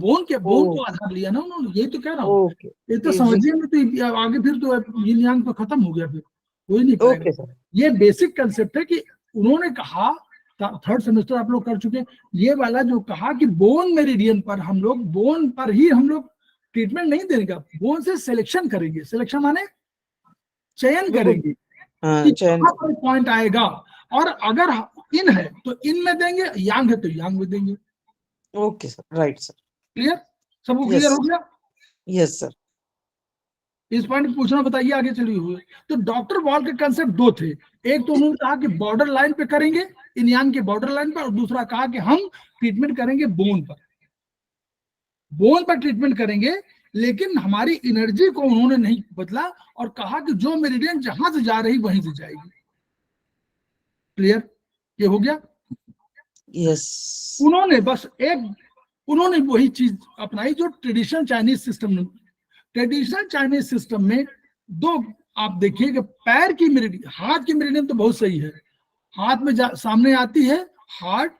को आधार लिया ना उन्होंने, यही तो कह रहा हूँ। ओके ये तो समझिए में तो आगे फिर तो यिन यांग तो खत्म हो गया, फिर कोई नहीं पाएगा। ओके सर, ये बेसिक कंसेप्ट है कि उन्होंने कहा, थर्ड सेमेस्टर आप लोग कर चुके, ये वाला जो कहा कि बोन मेरिडियन पर हम लोग, बोन पर ही हम लोग ट्रीटमेंट नहीं देंगे, बोन से सिलेक्शन करेंगे। सिलेक्शन माने चयन करेंगे कि कहां पर पॉइंट आएगा, और अगर इन है तो इन में देंगे, यांग है तो यांग में देंगे। Okay sir, right sir. Clear? सबको क्लियर हो गया? Yes sir. इस पॉइंट पूछना, बताइए आगे चलिए हुए। तो डॉक्टर वॉल के कंसेप्ट दो थे, एक तो उन्होंने कहा कि बॉर्डर लाइन पे करेंगे, इन यांग के बॉर्डर लाइन पर, और दूसरा कहा कि हम ट्रीटमेंट करेंगे बोन पर, बोन पर ट्रीटमेंट करेंगे। लेकिन हमारी एनर्जी को उन्होंने नहीं बदला और कहा कि जो मेरिडियन जहां से जा रही वहीं से जाएगी। क्लियर? ये हो गया? यस। उन्होंने बस उन्होंने वही चीज अपनाई जो ट्रेडिशनल चाइनीज सिस्टम में। ट्रेडिशनल चाइनीज सिस्टम में दो, आप देखिए कि पैर की मेरिडियन, हाथ की मेरिडियन तो बहुत सही है, हाथ में सामने आती है हार्ट,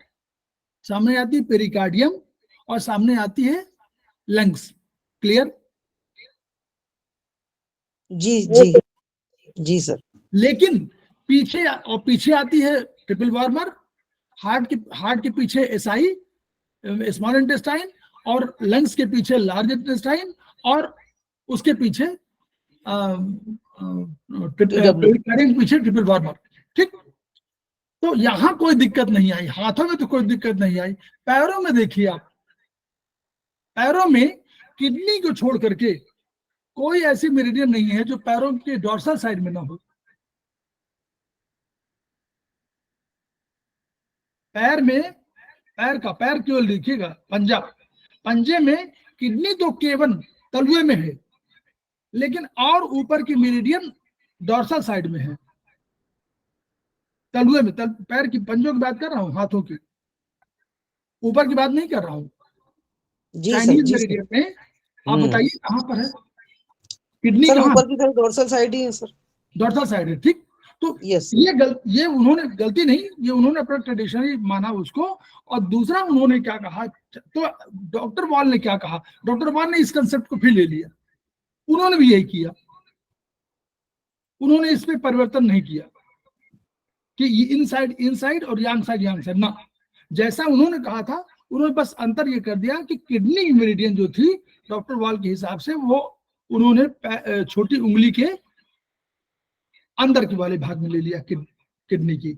सामने आती है पेरिकार्डियम, और सामने आती है लंग्स। क्लियर? जी जी जी सर। लेकिन पीछे आती है ट्रिपल वार्मर, हार्ट के पीछे एसआई, स्मॉल इंटेस्टाइन, और लंग्स के पीछे लार्ज इंटेस्टाइन, और उसके पीछे पीछे ट्रिपल वार्मर। ठीक? तो यहां कोई दिक्कत नहीं आई, हाथों में तो कोई दिक्कत नहीं आई। पैरों में देखिए आप, पैरों में किडनी को छोड़ करके कोई ऐसी मेरिडियन नहीं है जो पैरों के डॉर्सल साइड में ना हो। पैर केवल देखिएगा, पंजे में किडनी तो केवल तलुए में है, लेकिन और ऊपर की मेरिडियन डॉर्सल साइड में है, तलुए में। पैर की पंजों की बात कर रहा हूं, हाथों की, ऊपर की बात नहीं कर रहा हूं। चाइनीज मेरिडियन में आप बताइए कहां पर है किडनी? सर ऊपर की तरफ डोर्सल साइड ही है सर, डॉर्सल साइड है। ठीक? तो ये उन्होंने गलती नहीं, ये उन्होंने अपना ट्रेडिशनली माना उसको। और दूसरा उन्होंने क्या कहा, तो डॉक्टर वॉल ने क्या कहा, डॉक्टर वॉल ने इस कंसेप्ट को फिर ले लिया, उन्होंने भी यही किया, उन्होंने इसमें परिवर्तन नहीं किया कि इनसाइड और यांग साइड ना, जैसा उन्होंने कहा था उन्होंने बस अंतर ये कर दिया कि किडनी मेरिडियन जो थी डॉक्टर वॉल के हिसाब से, वो उन्होंने छोटी उंगली के अंदर के वाले भाग में ले लिया किडनी की।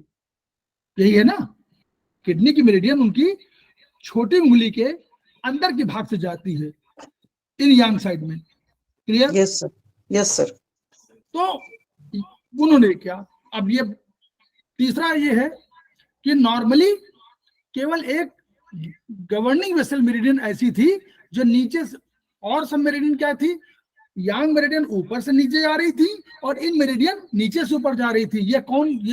यही है ना, किडनी की मेरिडियन उनकी छोटी उंगली के अंदर के भाग से जाती है, इन यांग साइड में। Clear? Yes sir, yes sir. तो उन्होंने क्या, अब ये तीसरा ये है कि नॉर्मली केवल एक गवर्निंग वेसल मेरिडियन ऐसी थी जो नीचे से, और सब मेरिडियन क्या थी, यांग मेरिडियन ऊपर से नीचे जा रही थी और इन मेरिडियन नीचे से ऊपर जा रही थी। ये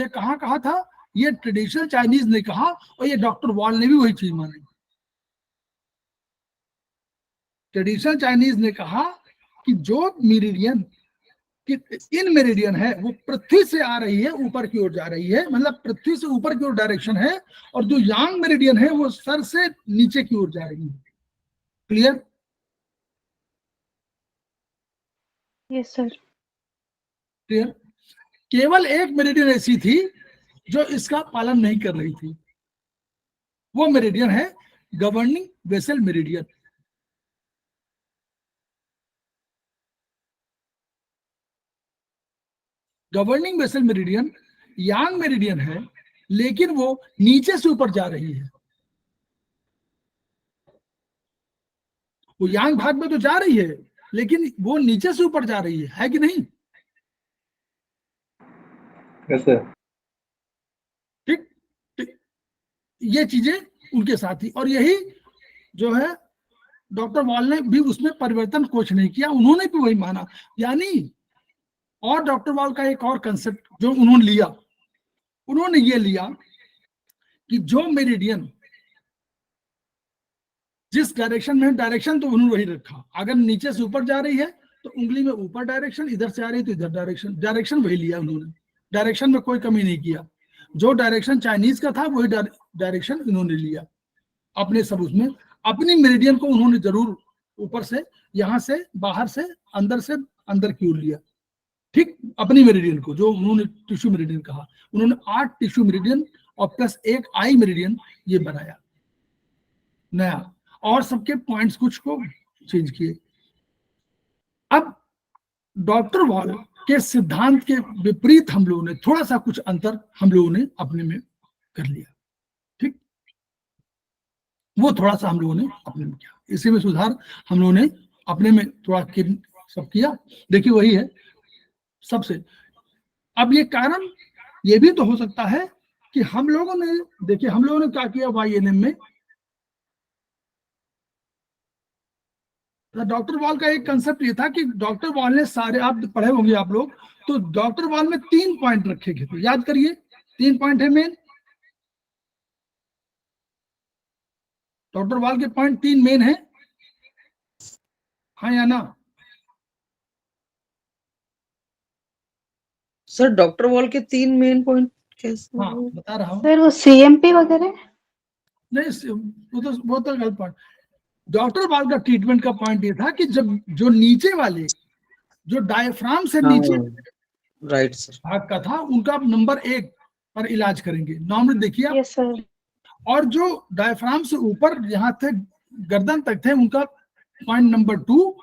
कहाँ कहा था, ये ट्रेडिशनल चाइनीज ने कहा, और ये डॉक्टर वॉल ने भी वही चीज मानी। ट्रेडिशनल चाइनीज ने कहा कि जो मेरिडियन इन मेरिडियन है वो पृथ्वी से आ रही है, ऊपर की ओर जा रही है, मतलब पृथ्वी से ऊपर की ओर डायरेक्शन है, और जो यांग मेरिडियन है वो सर से नीचे की ओर जा रही है। क्लियर? Yes sir. क्लियर? केवल एक मेरिडियन ऐसी थी जो इसका पालन नहीं कर रही थी, वो मेरिडियन है governing vessel meridian. Governing vessel meridian yang meridian है, लेकिन वो नीचे से ऊपर जा रही है। वो यांग भाग में तो जा रही है, लेकिन वो नीचे से ऊपर जा रही है कि नहीं? सर ठीक, ये चीजें उनके साथ ही, और यही जो है डॉक्टर वॉल ने भी उसमें परिवर्तन कुछ नहीं किया, उन्होंने भी वही माना। यानी और डॉक्टर वॉल का एक और कंसेप्ट जो उन्होंने लिया, उन्होंने ये लिया कि जो मेरिडियन जिस डायरेक्शन में, डायरेक्शन तो उन्होंने वही रखा, अगर नीचे से ऊपर जा रही है तो उंगली में ऊपर डायरेक्शन, इधर से आ रही है तो इधर डायरेक्शन, डायरेक्शन वही लिया उन्होंने, डायरेक्शन में कोई कमी नहीं किया। जो डायरेक्शन चाइनीज का था वही डायरेक्शन इन्होंने लिया अपने सब उसमें। अपनी मेरिडियन को उन्होंने जरूर ऊपर से, यहां से, बाहर से अंदर की ओर लिया। ठीक, अपनी मेरिडियन को जो उन्होंने टिश्यू मेरिडियन कहा, उन्होंने 8 टिश्यू मेरिडियन और प्लस 1 आई मेरिडियन ये बनाया नया, और सबके पॉइंट्स कुछ को चेंज किए। अब डॉक्टर वॉल के सिद्धांत के विपरीत हम लोगों ने थोड़ा सा कुछ अंतर हम लोगों ने अपने में कर लिया। ठीक, वो थोड़ा सा हम लोगों ने अपने में किया, इसी में सुधार हम लोगों ने अपने में थोड़ा सब किया। देखिए वही है सबसे। अब ये कारण ये भी तो हो सकता है कि हम लोगों ने, देखिए हम लोगों ने क्या किया YNM में, डॉक्टर वॉल का एक कंसेप्ट ये था कि डॉक्टर वॉल ने सारे, आप पढ़े होंगे आप लोग, तो डॉक्टर वॉल में 3 पॉइंट रखे गए थे, याद करिए 3 पॉइंट है मेन, डॉक्टर वॉल के पॉइंट 3 मेन है, हाँ या ना? सर डॉक्टर वॉल के 3 मेन पॉइंट कैसे? हाँ बता रहा हूँ। सर वो CMP वगैरह? नहीं वो तो गलत पॉइंट। डॉक्टर वॉल का ट्रीटमेंट का पॉइंट ये था कि जब जो नीचे वाले, जो डायफ्राम से नीचे राइट सर, भाग का था, उनका नंबर 1 पर इलाज करेंगे नॉर्मल, देखिए आप। Yes sir. और जो डायफ्राम से ऊपर जहां थे, गर्दन तक थे, उनका पॉइंट नंबर 2,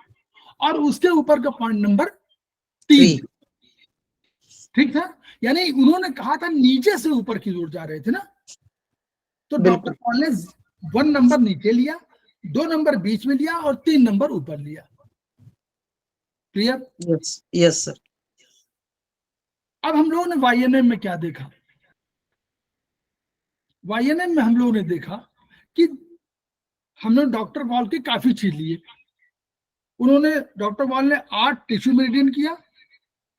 और उसके ऊपर का पॉइंट नंबर 3। ठीक था, यानी उन्होंने कहा था नीचे से ऊपर की ओर जा रहे थे ना, तो डॉक्टर पॉल ने 1 नंबर नीचे लिया, 2 नंबर बीच में लिया और 3 नंबर ऊपर लिया। क्लियर? Yes sir. अब हम लोगों ने YNM में क्या देखा? YNM में हम लोगों ने देखा कि हमने डॉक्टर वॉल के काफी चीज लिए। उन्होंने, डॉक्टर वॉल ने 8 टिश्यू मेरिडियन किया,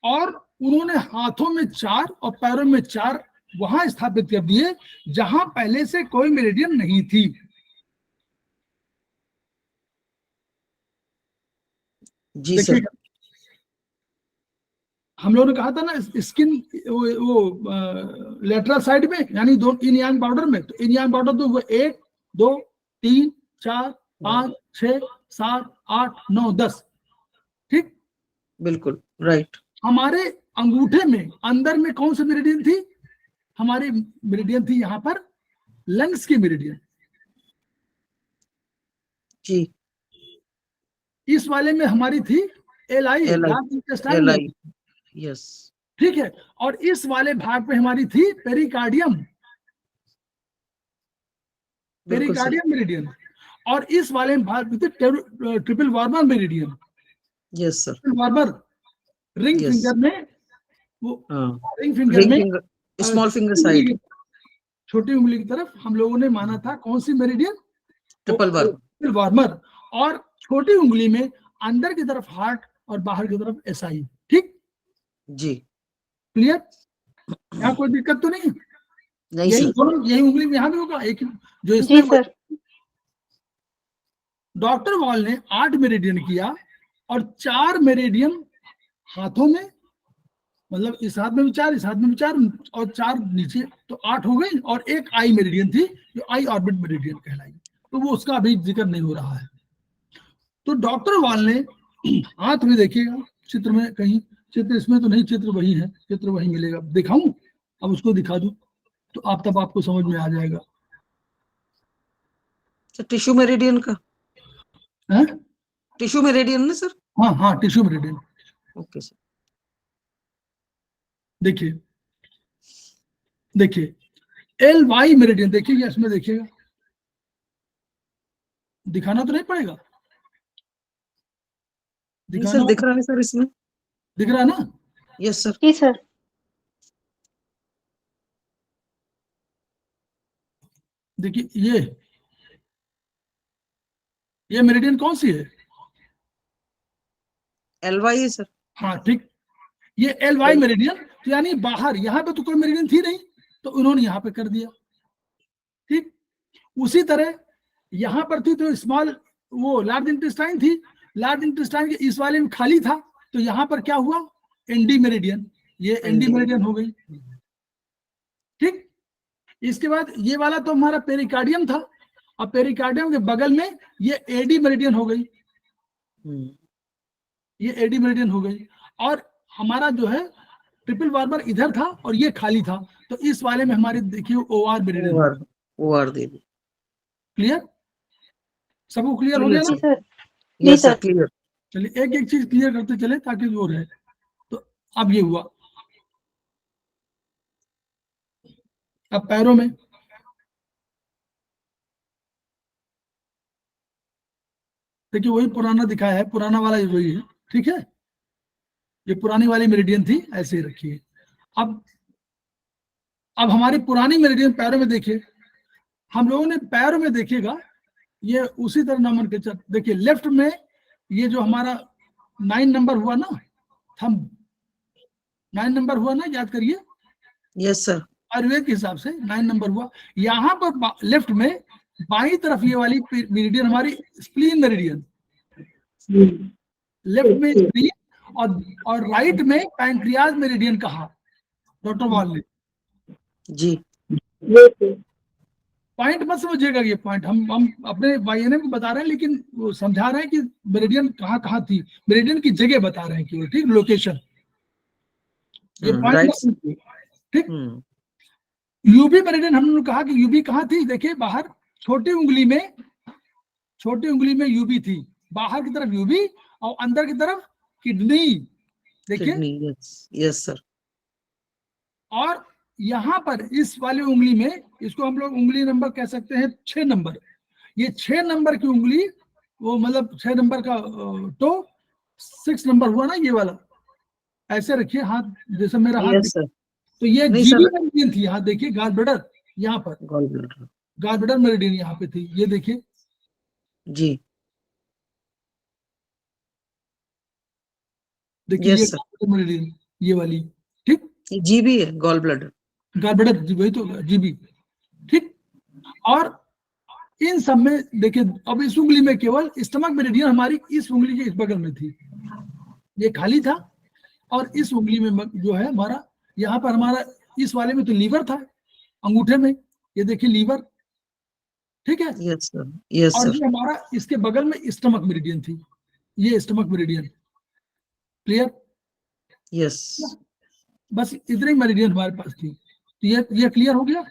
और उन्होंने हाथों में 4 और पैरों में 4 वहां स्थापित कर दिए जहां पहले से कोई मेरिडियन नहीं थी। जी सर। हम लोगों ने कहा था ना स्किन, वो लेटरल साइड में, यानी 2 इन यांग बॉर्डर में, तो इन यांग बॉर्डर तो वो 1 2 3 4 5 6 7 8 9 10। ठीक, बिल्कुल राइट। हमारे अंगूठे में अंदर में कौन सी मेरिडियन थी? हमारी मेरिडियन थी यहाँ पर लंग्स की मेरिडियन जी। इस वाले में हमारी थी LI। यस। ठीक है, और इस वाले भाग पे हमारी थी पेरिकार्डियम मेरिडियन, और इस वाले भाग में थी triple warmer meridian. Yes sir. Warmer ring finger में, वो रिंग फिंगर में स्मॉल फिंगर साइड, छोटी उंगली की तरफ हम लोगों ने माना था कौन सी मेरिडियन? ट्रिपल वार्बर, और छोटी उंगली में अंदर की तरफ हार्ट और बाहर की तरफ SI। ठीक जी। क्लियर? यहाँ कोई दिक्कत तो नहीं? यही दोनों, यही उंगली में यहाँ भी होगा एक जो इसमें। जी सर। डॉक्टर वॉल ने 8 मेरिडियन किया, और 4 मेरिडियन हाथों में, मतलब इस हाथ में भी 4, इस हाथ में भी 4, और 4 नीचे, तो 8 हो गई, और एक आई मेरिडियन थी जो आई ऑर्बिट मेरिडियन कहलाई, तो वो उसका अभी जिक्र नहीं हो रहा है। तो डॉक्टर वॉल ने हाथ में, देखिएगा चित्र में, कहीं चित्र इसमें तो नहीं, चित्र वही है, चित्र वही मिलेगा, दिखाऊं? अब उसको दिखा दूं तो तब आपको समझ में आ जाएगा। टिश्यू मेरिडियन का है? टिश्यू मेरिडियन ना सर? हाँ टिश्यू मेरिडियन। Okay sir. देखिए LY मेरिडियन, देखिए इसमें देखिएगा, दिखाना तो नहीं पड़ेगा, दिखाना सर दिख रहा है सर इसमें। दिख रहा है ना? Yes sir. जी सर। देखिए ये मेरिडियन कौन सी है? LY है सर। हाँ ठीक, ये एल वाई मेरिडियन, तो यानी बाहर, यहाँ पे तो कोई मेरिडियन थी नहीं, तो उन्होंने यहाँ पे कर दिया। ठीक, उसी तरह यहाँ पर थी तो स्मॉल वो लार्ज इंटेस्टाइन थी, लार्ज इंटेस्टाइन के इस वाले में खाली था, तो यहाँ पर क्या हुआ? एनडी मेरिडियन, ये एनडी मेरिडियन हो गई। ठीक, इसके बाद ये वाला तो हमारा पेरिकार्डियम था, और पेरिकार्डियम के बगल में ये एडी मेरिडियन हो गई, ये एडी मेरिडियन हो गई। और हमारा जो है ट्रिपल बार्बर इधर था और ये खाली था, तो इस वाले में हमारे देखिए OR meridian. OR they the. Clear? सबको क्लियर हो गया जी ना? सर। जी यस सर सर। क्लियर। चलिए एक एक चीज क्लियर करते चले ताकि वो रहे। तो अब ये हुआ, अब पैरों में देखिए वही पुराना दिखाया है, पुराना वाला ये वही है। ठीक है, ये पुरानी वाली मेरिडियन थी, ऐसे ही रखिए। अब हमारी पुरानी मेरिडियन पैरों में देखिए, हम लोगों ने पैरों में देखिएगा ये उसी तरह नोमेनक्लेचर देखिए। लेफ्ट में ये जो हमारा 9 नंबर हुआ ना, थंब 9 नंबर हुआ ना, याद करिए। Yes sir. आयुर्वेद के हिसाब से 9 नंबर हुआ। यहाँ पर लेफ्ट में बाई तरफ ये वाली मेरिडियन हमारी स्प्लीन मेरिडियन, लेफ्ट में स्प्लीन और राइट में पैंक्रियाज मेरिडियन कहा डॉक्टर वॉल ने। जी पॉइंट मत समझिएगा, ये पॉइंट हम अपने वाईएनएम को बता रहे हैं, लेकिन वो समझा रहे हैं कि मेरिडियन कहाँ कहाँ थी, मेरिडियन की जगह बता रहे हैं केवल। ठीक, लोकेशन, ये पॉइंट राइट। मत समझिए। ठीक, हम्म। यूबी मेरिडियन हमने कहा कि यूबी कहाँ थी, देखिए बाहर छोटी उंगली में यूबी थी, बाहर की तरफ यूबी और अंदर की तरफ किडनी, देखिए। किडनी। Yes yes sir. और यहाँ पर इस वाली उंगली में, इसको हम लोग उंगली नंबर कह सकते हैं 6 नंबर, ये 6 नंबर की उंगली, वो मतलब 6 नंबर का तो 6 नंबर हुआ ना ये वाला। ऐसे रखिए हाथ, जैसे मेरा हाथ यस सर। तो ये नहीं जीबी सर। मेरिडियन थी। यहाँ देखिए गॉल ब्लैडर, यहाँ पर gall bladder. Gall bladder meridian यहाँ पे थी, ये देखिए। जी देखिए यस ये सर। गॉल ब्लैडर मेरिडियन, ये वाली। ठीक, GB है गॉल ब्लैडर। गॉल ब्लैडर वही तो जीबी। ठीक, और इन सब में देखिए, अब इस उंगली में केवल स्टमक मेरिडियन हमारी इस उंगली के इस बगल में थी, ये खाली था। और इस उंगली में जो है हमारा, यहाँ पर हमारा इस वाले में तो लीवर था, अंगूठे में, ये देखिए लीवर। ठीक है, यस सर। यस और सर। ये हमारा इसके बगल में स्टमक मेरिडियन थी, ये स्टमक मेरिडियन। क्लियर? यस। बस इतनी मेरिडियन हमारे पास थी। तो ये क्लियर हो गया?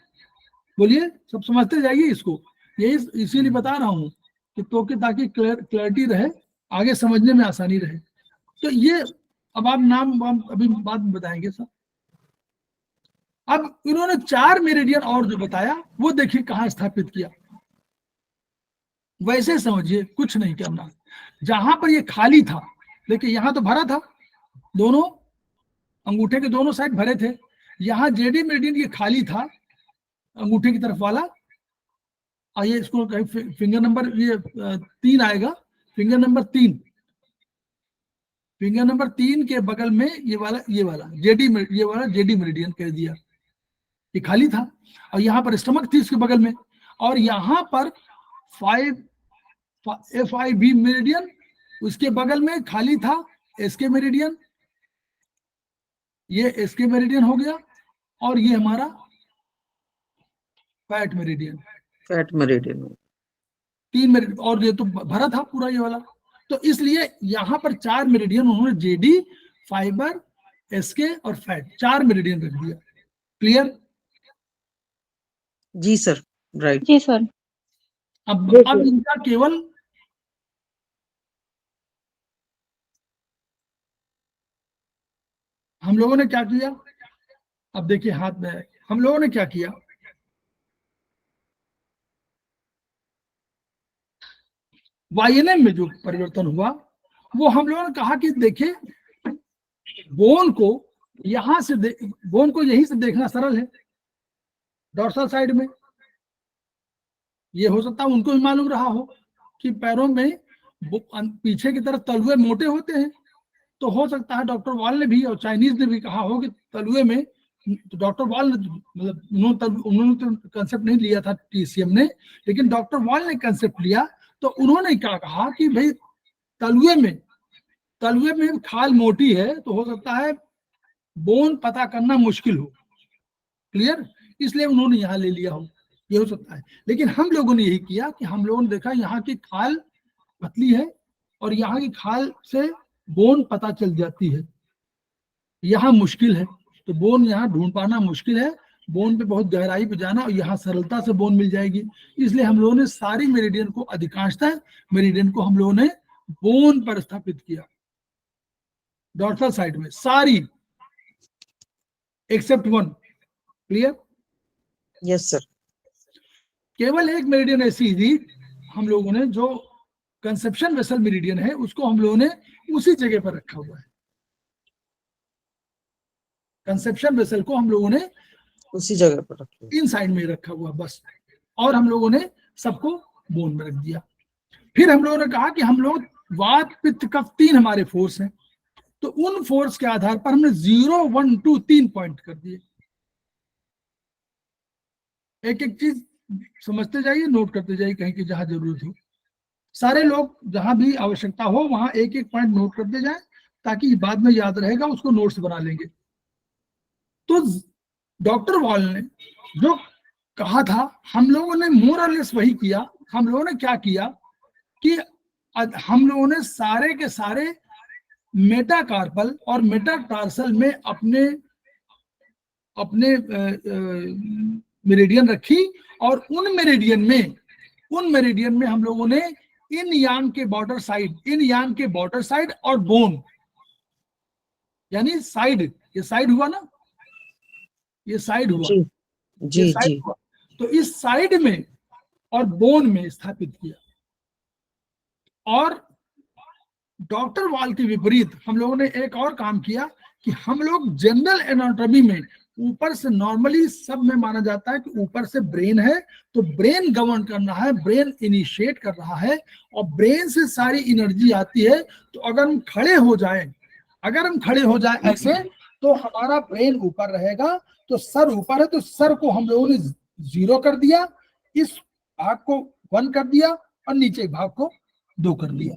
बोलिए, सब समझते जाइए इसको, यही इसीलिए बता रहा हूँ कि तो कि ताकि क्लैरिटी रहे, आगे समझने में आसानी रहे। तो ये अब आप नाम अभी बाद में बताएंगे सब। अब इन्होंने 4 मेरिडियन और जो बताया वो देखिए कहाँ स्थापित किया। वैसे समझिए, कुछ नहीं करना, जहां पर ये खाली था, देखिए यहाँ तो भरा था, दोनों अंगूठे के दोनों साइड भरे थे, यहाँ जेडी मेरिडियन ये खाली था अंगूठे की तरफ वाला, और ये इसको फिंगर नंबर ये 3 आएगा, फिंगर नंबर 3, फिंगर नंबर 3 के बगल में ये वाला जेडी मेरिडियन कह दिया, ये खाली था। और यहाँ पर स्टमक थी इसके बगल में, और यहाँ पर 5 FIB मेरिडियन, उसके बगल में खाली था एसके मेरिडियन, ये एसके मेरिडियन हो गया। और ये हमारा fat meridian, fat meridian. 3 meridian, और ये तो भरा था पूरा ये वाला। तो इसलिए यहाँ पर 4 मेरिडियन उन्होंने जेडी, फाइबर, एसके और फैट, 4 मेरिडियन रख दिया। क्लियर? जी सर। राइट। जी सर। अब इनका केवल हम लोगों ने क्या किया, अब देखिए हाथ में हम लोगों ने क्या किया, वाईएनएम में जो परिवर्तन हुआ, वो हम लोगों ने कहा कि देखिए बोन को यहां से बोन को यहीं से देखना सरल है, डॉर्सल साइड में। ये हो सकता है उनको भी मालूम रहा हो कि पैरों में पीछे की तरफ तलुए मोटे होते हैं, तो हो सकता है डॉक्टर वॉल ने भी और चाइनीज ने भी कहा हो कि तलुए में, तो डॉक्टर वॉल ने मतलब उन्होंने तो कंसेप्ट नहीं लिया था टीसीएम ने, लेकिन डॉक्टर वॉल ने कंसेप्ट लिया। तो उन्होंने क्या कहा कि भाई तलुए में खाल मोटी है तो हो सकता है बोन पता करना मुश्किल हो, क्लियर, इसलिए उन्होंने यहाँ ले लिया हो, ये हो सकता है। लेकिन हम लोगों ने यही किया कि हम लोगों ने देखा यहाँ की खाल पतली है और यहाँ की खाल से बोन पता चल जाती है, यहाँ मुश्किल है, तो बोन यहाँ ढूंढ पाना मुश्किल है, बोन पे बहुत गहराई पे जाना और यहाँ सरलता से बोन मिल जाएगी। इसलिए हम लोगों ने सारी मेरिडियन को, अधिकांशतः मेरिडियन को हम लोगों ने बोन पर स्थापित किया, डॉर्सल साइड में सारी except one, clear? Yes sir. केवल एक मेरिडियन ऐसी थी हम लोगों ने जो कंसेप्शन वेसल मेरिडियन है, उसको हम लोगों ने उसी जगह पर रखा हुआ है। कंसेप्शन वेसल को हम लोगों ने उसी जगह पर रखा, इन साइड में रखा हुआ बस, और हम लोगों ने सबको बोन में रख दिया। फिर हम लोगों ने कहा कि हम लोग वात पित्त कफ 3 हमारे फोर्स हैं, तो उन फोर्स के आधार पर हमने 0, 1, 2 3 पॉइंट कर दिए। एक एक चीज समझते जाइए, नोट करते जाइए, कहीं की जहां जरूरत हो। सारे लोग जहां भी आवश्यकता हो वहां एक एक पॉइंट नोट करते जाएं, ताकि बाद में याद रहेगा, उसको नोट्स बना लेंगे। तो डॉक्टर वॉल ने जो कहा था हम लोगों ने मोर और लेस वही किया। हम लोगों ने क्या किया कि हम लोगों ने सारे के सारे मेटाकार्पल और मेटाटार्सल में अपने अपने मेरिडियन रखी, और उन मेरिडियन में हम लोगों ने इन यांग के बॉर्डर साइड और बोन, यानी साइड, ये साइड हुआ ना, ये साइड हुआ, जी जी जी, हुआ, तो इस साइड में और बोन में स्थापित किया। और डॉक्टर वॉल के विपरीत हम लोगों ने एक और काम किया कि हम लोग जनरल एनाटॉमी में ऊपर से, नॉर्मली सब में माना जाता है कि ऊपर से ब्रेन है तो ब्रेन गवर्न करना है, ब्रेन इनिशिएट कर रहा है और ब्रेन से सारी एनर्जी आती है। तो अगर हम खड़े हो जाएं ऐसे, तो हमारा ब्रेन ऊपर रहेगा, तो सर ऊपर है, तो सर को हम लोगों ने 0 कर दिया, इस भाग को 1 कर दिया और नीचे भाग को 2 कर दिया,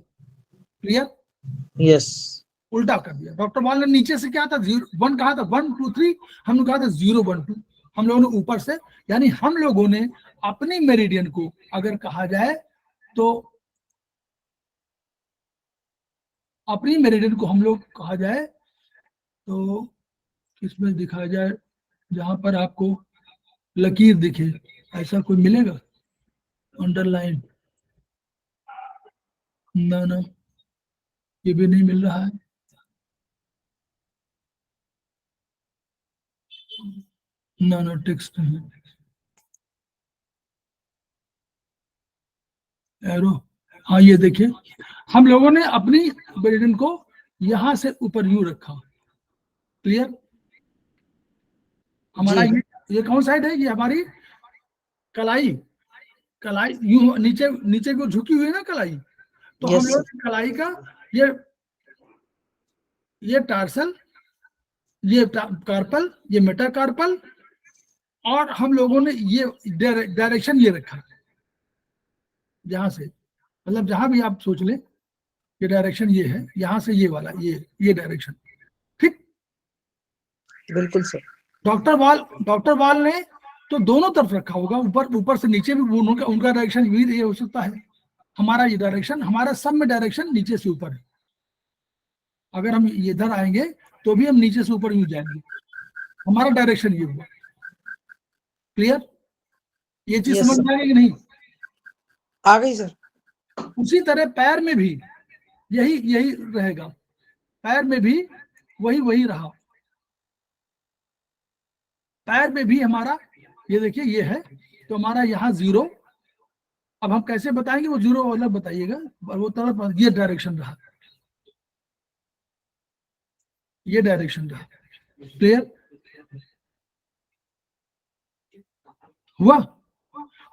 क्लियर? यस, उल्टा कर दिया। डॉक्टर वॉल ने नीचे से क्या था 1 कहा था, 1 2 3, हमने कहा था 0 1 2, हम लोगों ने ऊपर से, यानी हम लोगों ने अपनी मेरिडियन को अगर कहा जाए तो, अपनी मेरिडियन को हम लोग कहा जाए तो किसमें दिखाया जाए, जहां पर आपको लकीर दिखे, ऐसा कोई मिलेगा अंडरलाइन? ना, ये भी नहीं मिल रहा है। ना टेक्स्ट नहीं, एरो, हाँ ये देखिए, हम लोगों ने अपनी मेरिडियन को यहां से ऊपर यूं रखा, क्लियर? हमारा ये कौन साइड है? ये हमारी कलाई यूं नीचे को झुकी हुई है ना कलाई, तो हम लोग कलाई का ये टार्सल, ये कार्पल, ये मेटाकार्पल, और हम लोगों ने ये डायरेक्शन ये रखा, जहां से, मतलब जहां भी आप सोच लें, ये डायरेक्शन ये है, यहां से ये वाला, ये डायरेक्शन, ठीक? बिल्कुल सर। डॉक्टर वॉल ने तो दोनों तरफ रखा होगा, ऊपर से नीचे भी उनका डायरेक्शन ये हो सकता है। हमारा ये डायरेक्शन, हमारा सब में डायरेक्शन नीचे से ऊपर है। अगर हम इधर आएंगे तो भी हम नीचे से ऊपर यूं जाएंगे, हमारा डायरेक्शन ये हुआ, क्लियर? ये चीज समझ में आ गई कि नहीं? आ गई सर। उसी तरह पैर में भी यही रहेगा, पैर में भी वही रहा, पैर में भी हमारा ये देखिए ये है, तो हमारा यहाँ 0, अब हम कैसे बताएंगे वो 0 अलग बताइएगा, और वो तरफ ये डायरेक्शन रहा, ये डायरेक्शन रहा। क्लियर हुआ?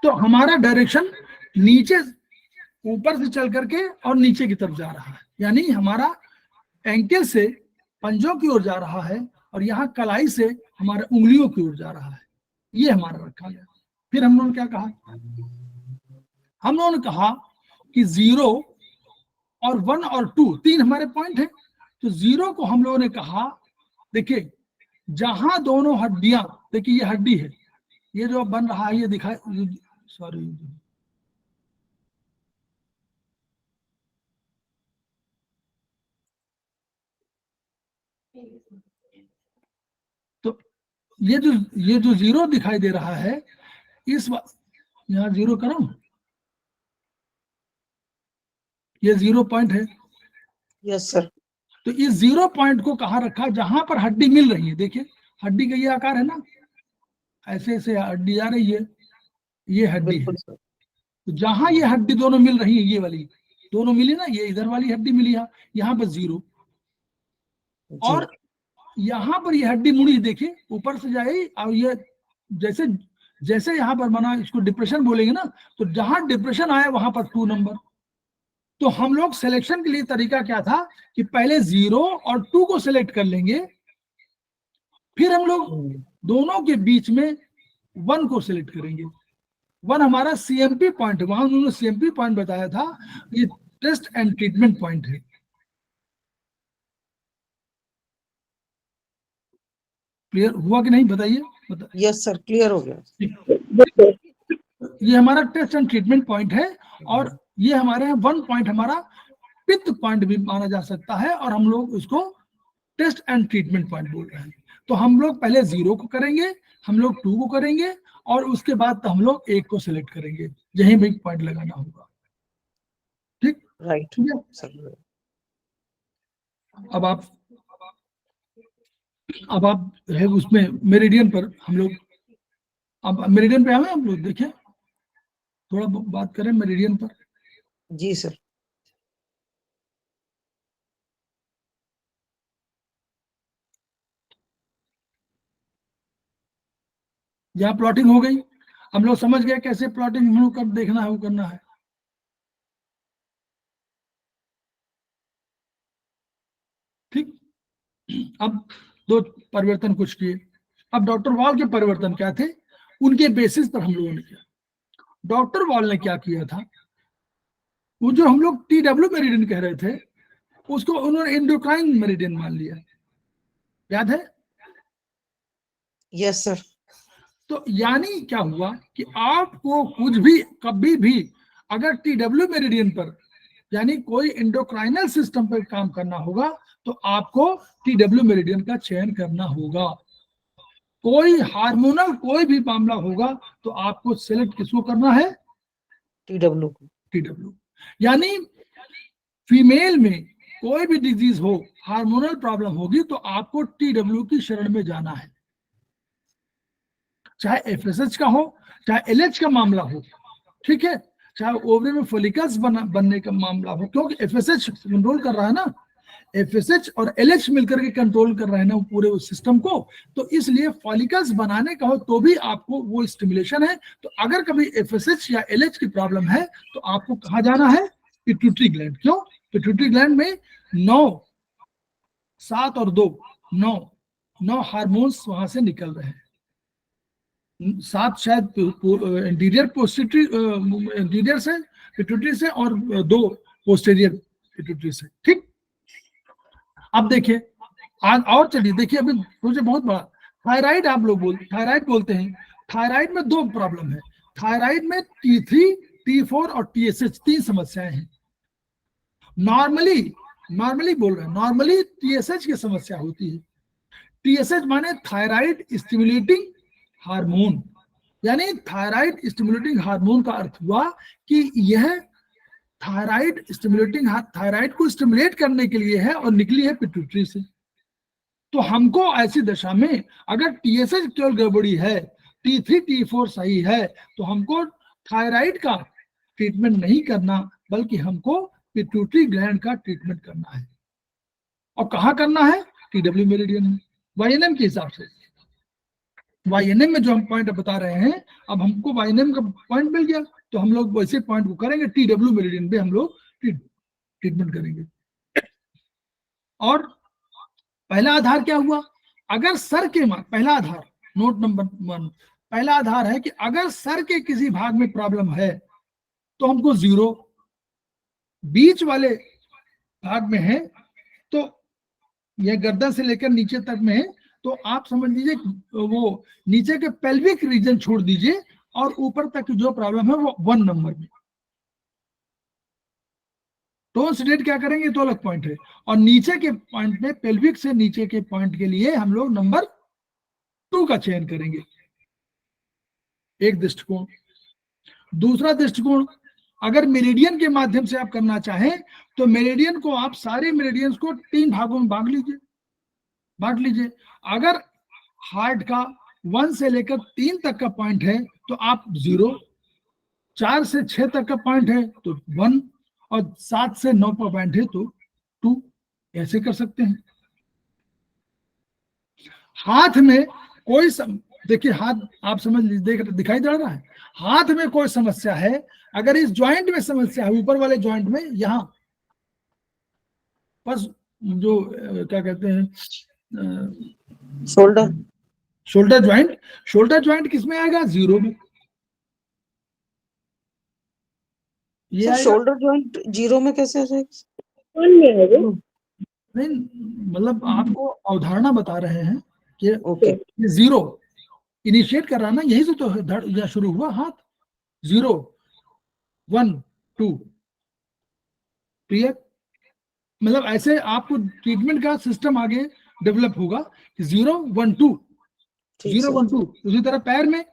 तो हमारा डायरेक्शन नीचे ऊपर से चल करके और नीचे की तरफ जा रहा है, यानी हमारा एंकल से पंजों की ओर जा रहा है और यहाँ कलाई से हमारे उंगलियों की ओर जा रहा है। ये हमारा रखा गया। फिर हम लोगों ने क्या कहा? हम लोगों ने कहा कि 0 और 1 और 2 तीन हमारे पॉइंट है। तो 0 को हम लोगों ने कहा, देखिए जहां दोनों हड्डियां, देखिए ये हड्डी है, ये जो बन रहा है ये दिखाई, सॉरी तो ये जो 0 दिखाई दे रहा है, इस यहाँ 0 करो, ये 0 पॉइंट है। Yes sir. तो इस 0 पॉइंट को कहाँ रखा? जहां पर हड्डी मिल रही है। देखिए हड्डी का ये आकार है ना, ऐसे ऐसे हड्डी आ रही है, ये हड्डी है। बिल्कुल सर। तो जहां ये हड्डी दोनों मिल रही है, ये वाली दोनों मिली ना, ये इधर वाली हड्डी मिली, यहाँ पर 0 और यहाँ पर ये हड्डी मुड़ी, देखिए ऊपर से जाए, और ये जैसे जैसे यहाँ पर बना, इसको डिप्रेशन बोलेंगे ना, तो जहां डिप्रेशन आया वहां पर 2 नंबर। तो हम लोग सिलेक्शन के लिए तरीका क्या था कि पहले 0 और 2 को सिलेक्ट कर लेंगे, फिर हम लोग दोनों के बीच में 1 को सिलेक्ट करेंगे। 1 हमारा CMP पॉइंट है, वहां उन्होंने CMP पॉइंट बताया था, ये टेस्ट एंड ट्रीटमेंट पॉइंट है। क्लियर हुआ कि नहीं, बताइए? यस सर, क्लियर हो गया। ये हमारा टेस्ट एंड ट्रीटमेंट पॉइंट है, और ये हमारे 1 पॉइंट हमारा पित्त पॉइंट भी माना जा सकता है, और हम लोग उसको टेस्ट एंड ट्रीटमेंट पॉइंट बोल रहे हैं। तो हम लोग पहले 0 को करेंगे, हम लोग 2 को करेंगे, और उसके बाद हम लोग 1 को सिलेक्ट करेंगे, यही भी पॉइंट लगाना होगा। ठीक, राइट सर। अब आप है उसमें मेरिडियन पर, हम लोग अब मेरिडियन पे आए हम लोग, देखें थोड़ा बात करें मेरिडियन पर। जी सर। यहाँ प्लॉटिंग हो गई, हम लोग समझ गए कैसे प्लॉटिंग हम लोग कब देखना है, वो करना है। ठीक, अब 2 परिवर्तन कुछ किए। अब डॉक्टर वॉल के परिवर्तन क्या थे, उनके बेसिस पर हम लोगों ने किया। डॉक्टर वॉल ने क्या किया था, वो जो हम लोग TW मेरिडियन कह रहे थे, उसको उन्होंने एंडोक्राइन मेरिडियन मान लिया, याद है? Yes sir. तो यानी क्या हुआ कि आपको कुछ भी कभी भी अगर TW मेरिडियन पर, यानी कोई एंडोक्राइनल सिस्टम पर काम करना होगा, तो आपको TW मेरिडियन का चयन करना होगा। कोई हार्मोनल कोई भी मामला होगा तो आपको सिलेक्ट किसको करना है? TW। यानी फीमेल में कोई भी डिजीज हो, हार्मोनल प्रॉब्लम होगी, तो आपको TW की शरण में जाना है, चाहे FSH का हो, चाहे LH का मामला हो, ठीक है, चाहे ओवरी में फॉलिकल्स बनने का मामला हो, क्योंकि FSH कंट्रोल कर रहा है ना, FSH और LH मिलकर के कंट्रोल कर रहे हैं ना पूरे उस सिस्टम को। तो इसलिए फॉलिकल्स बनाने का हो तो भी आपको वो स्टिमुलेशन है। तो अगर कभी FSH या LH की प्रॉब्लम है तो आपको कहाँ जाना है? Pituitary gland. क्यों? पिट्यूटरी ग्लैंड में 9, 7 और 2 9 हार्मोन्स वहां से निकल रहे हैं। 7 शायद इंटीरियर इंटीरियर से पिट्यूटरी से, और 2 पोस्टीरियर पिट्यूटरी से। ठीक, अब देखिए आज और चलिए, देखिए अभी मुझे बहुत बड़ा थायराइड, आप लोग थायराइड बोलते हैं। थायराइड में 2 प्रॉब्लम है। थायराइड में T3, T4 और TSH 3 समस्याएं हैं। नॉर्मली बोल रहे हैं, नॉर्मली TSH की समस्या होती है। TSH माने थायराइड स्टिमुलेटिंग हार्मोन, यानी थायराइड स्टिमुलेटिंग हार्मोन का अर्थ हुआ कि यह थायराइड को स्टिमुलेट करने के लिए है और निकली है पिट्यूटरी से। तो हमको ऐसी दशा में अगर TSH केवल गड़बड़ी है, T3, T4 सही है, तो हमको थायराइड का ट्रीटमेंट नहीं करना, बल्कि हमको पिट्यूटरी ग्लैंड का ट्रीटमेंट करना है। और कहाँ करना है? TW मेरिडियन है YNM के हिसाब से। YNM में जो हम पॉइंट बता रहे हैं, अब हमको YNM का पॉइंट मिल गया तो हम लोग वैसे पॉइंट को करेंगे, TW मेरिडियन पे हम लोग ट्रीटमेंट करेंगे। और पहला आधार क्या हुआ, अगर सर के पहला आधार, नोट नंबर 1, पहला आधार है कि अगर सर के किसी भाग में प्रॉब्लम है तो हमको 0, बीच वाले भाग में है तो यह गर्दन से लेकर नीचे तक में है तो आप समझ लीजिए वो नीचे के पेल्विक रीजन छोड़ दीजिए और ऊपर तक जो प्रॉब्लम है वो 1 नंबर में। टोन स्टेट क्या करेंगे तो अलग पॉइंट है, और नीचे के पॉइंट में पेल्विक से नीचे के पॉइंट के लिए हम लोग नंबर 2 का चयन करेंगे, एक दृष्टिकोण। दूसरा दृष्टिकोण, अगर मेरिडियन के माध्यम से आप करना चाहें तो मेरिडियन को आप सारे मेरिडियंस को 3 भागों में बांट लीजिए। अगर हार्ट का 1 से लेकर 3 तक का पॉइंट है तो आप 0, 4 से 6 तक का पॉइंट है तो 1, और 7 से 9 का पॉइंट है तो 2, ऐसे कर सकते हैं। हाथ में कोई देखिए, हाथ आप समझ लीजिए, दिखाई दे रहा है, हाथ में कोई समस्या है, अगर इस जॉइंट में समस्या है, ऊपर वाले जॉइंट में, यहां बस जो क्या कहते हैं शोल्डर ज्वाइंट किसमें आएगा, 0 में। सर शोल्डर जॉइंट 0 में कैसे आ जाएगा? नहीं, मतलब आपको अवधारणा बता रहे हैं कि ओके, 0 इनिशिएट कर रहा ना, यही से तो धड़ शुरू हुआ, हाथ 0, 1, 2, क्लियर। मतलब ऐसे आपको ट्रीटमेंट का सिस्टम आगे डेवलप होगा कि 0, 1, 2, 0, 1, 2। उसी तरह पैर में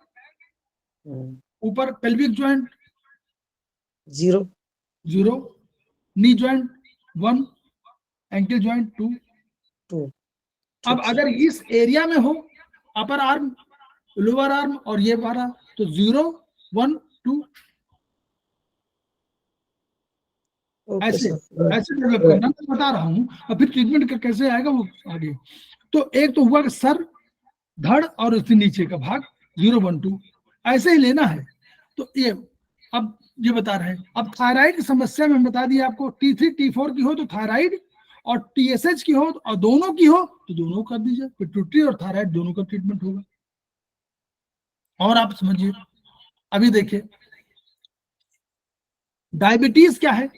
ऊपर pelvic joint 0, knee joint 1, ankle joint 2। अब अगर इस एरिया में हो, अपर आर्म, लोअर आर्म और ये वाला, तो 0, 1, 2 ऐसे डेवलप करना, मैं बता रहा हूँ। और फिर ट्रीटमेंट का कैसे आएगा वो आगे। तो एक तो हुआ कि सर, धड़ और उससे नीचे का भाग 0, 1, 2 ऐसे ही लेना है। तो ये अब ये बता रहे हैं। अब थायराइड की समस्या में बता दिया आपको, T3 T4 की हो तो थायराइड, और TSH की हो और दोनों की हो तो दोनों कर दीजिए, पिट्यूटरी और थायराइड दोनों का ट्रीटमेंट होगा। और आप समझिए, अभी देखिए डायबिटीज क्या है।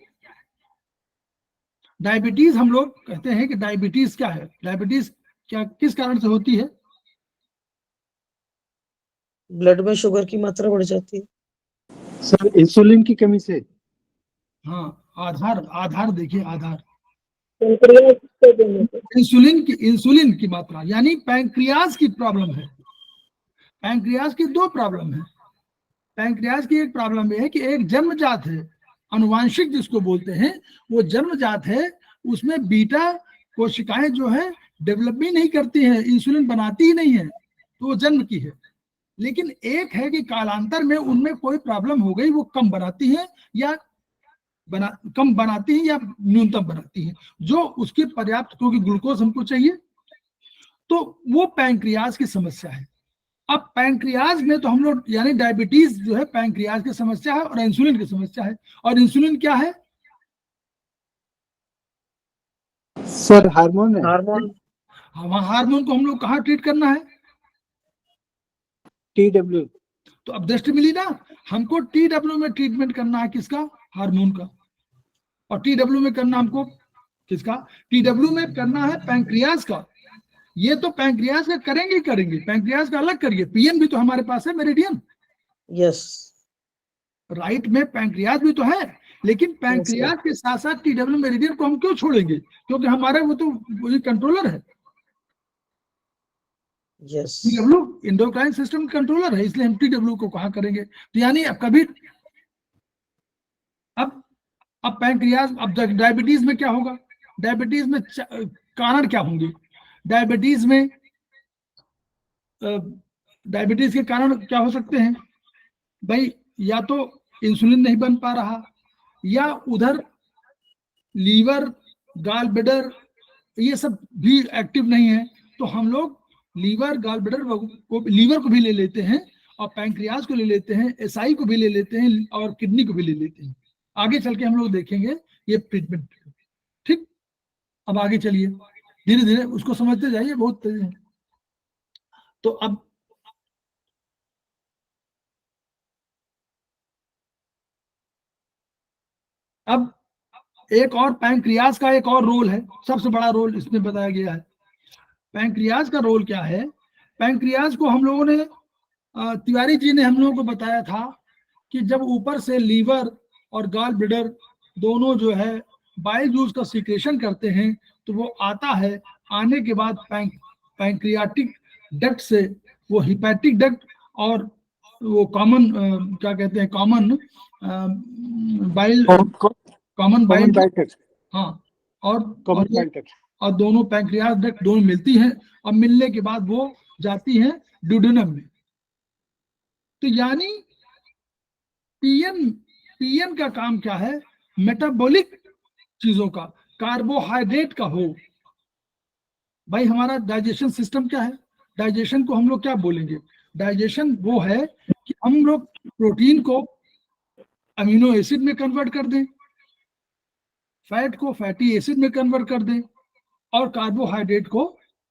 डायबिटीज हम लोग कहते हैं कि डायबिटीज क्या है, डायबिटीज क्या किस कारण से होती है? ब्लड में शुगर की मात्रा बढ़ जाती है सर, इंसुलिन की कमी से। हाँ, आधार देखिए, आधार इंसुलिन की मात्रा, यानी पैंक्रियाज की प्रॉब्लम है। पैंक्रियाज की 2 प्रॉब्लम है। पैंक्रियाज की एक प्रॉब्लम यह है कि एक जन्मजात है, अनुवांशिक जिसको बोलते हैं, वो जन्मजात है, उसमें बीटा कोशिकाएं जो है डेवलप भी नहीं करती हैं, इंसुलिन बनाती ही नहीं है, तो वो जन्म की है। लेकिन एक है कि कालांतर में उनमें कोई प्रॉब्लम हो गई, वो कम बनाती है या कम बनाती है या न्यूनतम बनाती है, जो उसकी पर्याप्त, क्योंकि ग्लूकोज हमको चाहिए, तो वो पैंक्रियाज की समस्या है। अब पैंक्रियाज में तो हम लोग, यानी डायबिटीज जो है पैंक्रियाज की समस्या है और इंसुलिन की समस्या है। और इंसुलिन क्या है सर? हार्मोन है। हार्मोन को हम लोग कहाँ ट्रीट करना है? TW। तो अब दृष्टि मिली ना, हमको TW में ट्रीटमेंट करना है, किसका? हार्मोन का। और TW में करना हमको किसका? TW में करना है पैंक्रियाज का। ये तो पैंक्रियाज का करेंगे, पैंक्रियाज का अलग करिए, PN भी तो हमारे पास है, मेरिडियन। यस, राइट में पैंक्रियाज भी तो है, लेकिन पैंक्रियाज के साथ साथ TW मेरिडियन को हम क्यों छोड़ेंगे? क्योंकि हमारे वो तो वही कंट्रोलर है। Yes, TW endocrine system controller है, इसलिए हम TW को कहाँ करेंगे? तो यानी अब कभी अब पैंक्रियाज, अब डायबिटीज में क्या होगा? डायबिटीज में कारण क्या होंगे? डायबिटीज में डायबिटीज के कारण क्या हो सकते हैं भाई? या तो इंसुलिन नहीं बन पा रहा, या उधर लीवर, गॉल ब्लैडर ये सब भी एक्टिव नहीं है, तो हम लोग लीवर गॉल ब्लैडर को, लीवर को भी ले लेते हैं और पैंक्रियाज को ले लेते हैं, एसआई को भी ले लेते हैं और किडनी को भी ले लेते हैं। आगे चल के हम लोग देखेंगे ये ट्रीटमेंट। ठीक, अब आगे चलिए, धीरे धीरे उसको समझते जाइए, बहुत तेज है। तो अब एक और पैंक्रियाज का एक और रोल है, सबसे बड़ा रोल इसमें बताया गया है। पैंक्रियाज का रोल क्या है? पैंक्रियाज को हम लोगों ने, तिवारी जी ने हम लोगों को बताया था कि जब ऊपर से लीवर और गॉल ब्लैडर दोनों जो है बाइल जूस का सीक्रेशन करते हैं, तो वो आता है, आने के बाद पैंक्रियाटिक डक्ट से वो हिपैटिक डक्ट और वो कॉमन क्या कहते हैं, कॉमन बाइल, कॉमन बाइल, हाँ, और दोनों पैंक्रियाज डक्ट दोनों मिलती हैं, और मिलने के बाद वो जाती हैं ड्यूडेनम में। तो यानी पीएन का काम क्या है? मेटाबॉलिक चीजों का, कार्बोहाइड्रेट का हो। भाई हमारा डाइजेशन सिस्टम क्या है? डाइजेशन को हम लोग क्या बोलेंगे? डाइजेशन वो है कि हम लोग प्रोटीन को अमीनो एसिड में कन्वर्ट कर दें, फैट को फैटी एसिड में कन्वर्ट कर दें, और कार्बोहाइड्रेट को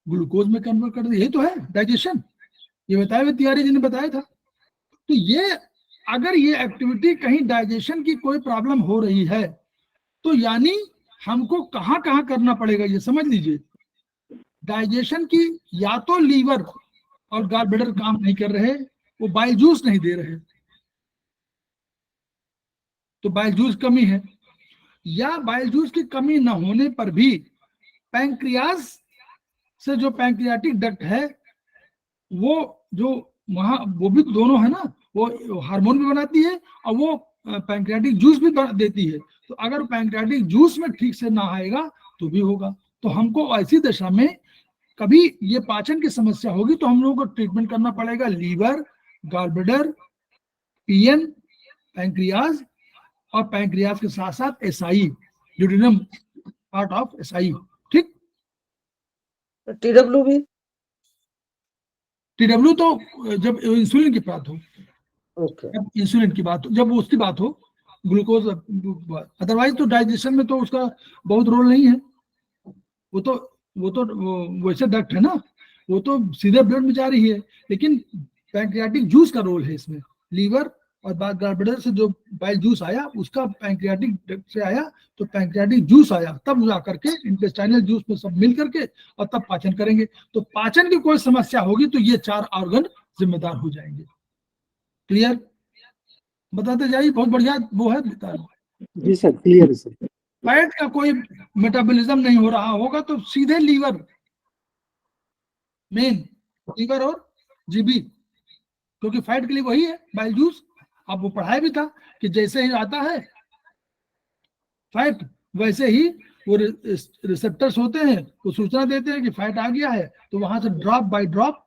ग्लूकोज में कन्वर्ट कर दें। ये तो है डाइजेशन, ये बताया हुए तिवारी जी ने बताया था। तो ये अगर ये एक्टिविटी कहीं डाइजेशन की कोई प्रॉब्लम हो रही है, तो यानी हमको कहाँ कहाँ करना पड़ेगा, ये समझ लीजिए। डाइजेशन की, या तो लीवर और गॉल ब्लैडर काम नहीं कर रहे, वो बाइल जूस नहीं दे रहे, तो बाइल जूस कमी है, या बाइल जूस की कमी न होने पर भी पैंक्रियाज से जो पैंक्रियाटिक डक्ट है, वो जो वहां, वो भी दोनों है ना, वो हार्मोन भी बनाती है और वो पैंक्रियाटिक जूस भी देती है। तो अगर पैंक्रियाटिक जूस में ठीक से ना आएगा तो भी होगा। तो हमको ऐसी दशा में कभी ये पाचन की समस्या होगी तो हम लोगों को ट्रीटमेंट करना पड़ेगा liver, gall bladder, PN, pancreas, और पैंक्रियाज के साथ साथ SI, duodenum part of SI. ठीक, टीडब्ल्यू भी? टीडब्ल्यू तो जब इंसुलिन की बात हो, जब इंसुलिन की बात हो, जब उसकी बात हो, ग्लूकोज, अदरवाइज तो डाइजेशन में तो उसका बहुत रोल नहीं है। वो तो वैसे डक्ट है ना, वो तो सीधे ब्लड में जा रही है, लेकिन पैंक्रियाटिक जूस का रोल है इसमें। लीवर और गॉल ब्लैडर से जो बाइल जूस आया, उसका पैंक्रियाटिक डक्ट से आया, तो पैंक्रियाटिक जूस आया, तब जा करके इंटेस्टाइनल जूस में सब मिल करके और तब पाचन करेंगे। तो पाचन की कोई समस्या होगी तो ये 4 ऑर्गन जिम्मेदार हो जाएंगे। क्लियर? बताते जाइए, बहुत बढ़िया वो है। जी सर, क्लियर है सर। फैट का कोई मेटाबॉलिज्म नहीं हो रहा होगा तो सीधे लीवर, मेन लीवर और जीबी, क्योंकि फैट के लिए वही है बाइल जूस। अब वो पढ़ाया भी था कि जैसे ही आता है फैट, वैसे ही वो रिसेप्टर्स होते हैं, वो सूचना देते हैं कि फैट आ गया है, तो वहां से ड्रॉप बाय ड्रॉप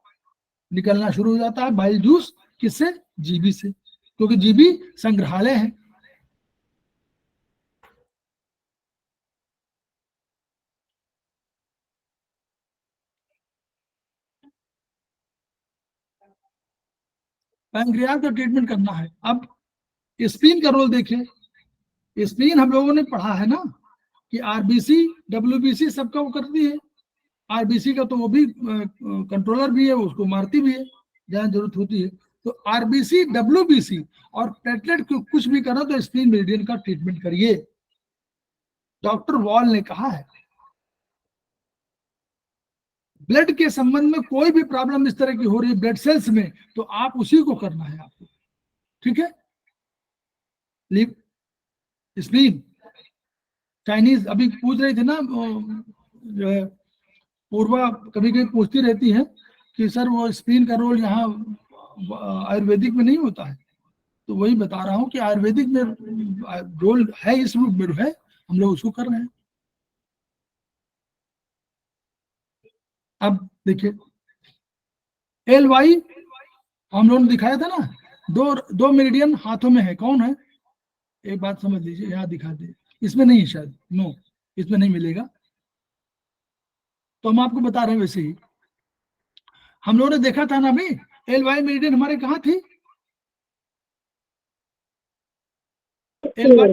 निकलना शुरू हो जाता है बाइल जूस। किससे? जीबी से, क्योंकि जीबी संग्रहालय है। पैंक्रियाज का ट्रीटमेंट करना है। अब स्प्लीन का रोल देखिए। स्प्लीन हम लोगों ने पढ़ा है ना कि आरबीसी, डब्ल्यूबीसी सबका वो करती है। आरबीसी का तो वो भी कंट्रोलर भी है, उसको मारती भी है जहां जरूरत होती है। तो आरबीसी, डब्ल्यूबीसी और प्लेटलेट को कुछ भी करो तो स्प्लीन मेरिडियन का ट्रीटमेंट करिए। डॉक्टर वॉल ने कहा है ब्लड के संबंध में कोई भी प्रॉब्लम इस तरह की हो रही है ब्लड सेल्स में, तो आप उसी को करना है आपको। ठीक है? स्प्लीन, चाइनीज अभी पूछ रही थी ना, जो है पूर्वा कभी कभी पूछती रहती है कि सर वो स्प्लीन का रोल यहाँ आयुर्वेदिक में नहीं होता है। तो वही बता रहा हूँ कि आयुर्वेदिक में रोल है, इस रूप में है, हम लोग उसको कर रहे हैं। अब देखिए एल वाई हम लोगों ने दिखाया था ना, दो मेरिडियन हाथों में है, कौन है? एक बात समझ लीजिए, यहाँ दिखा दे, इसमें नहीं है शायद, नो इसमें नहीं मिलेगा। तो हम आपको बता रहे हैं वैसे ही हम लोगों ने देखा था ना अभी एल वाई मेरिडियन हमारे कहाँ थी, एल वाई,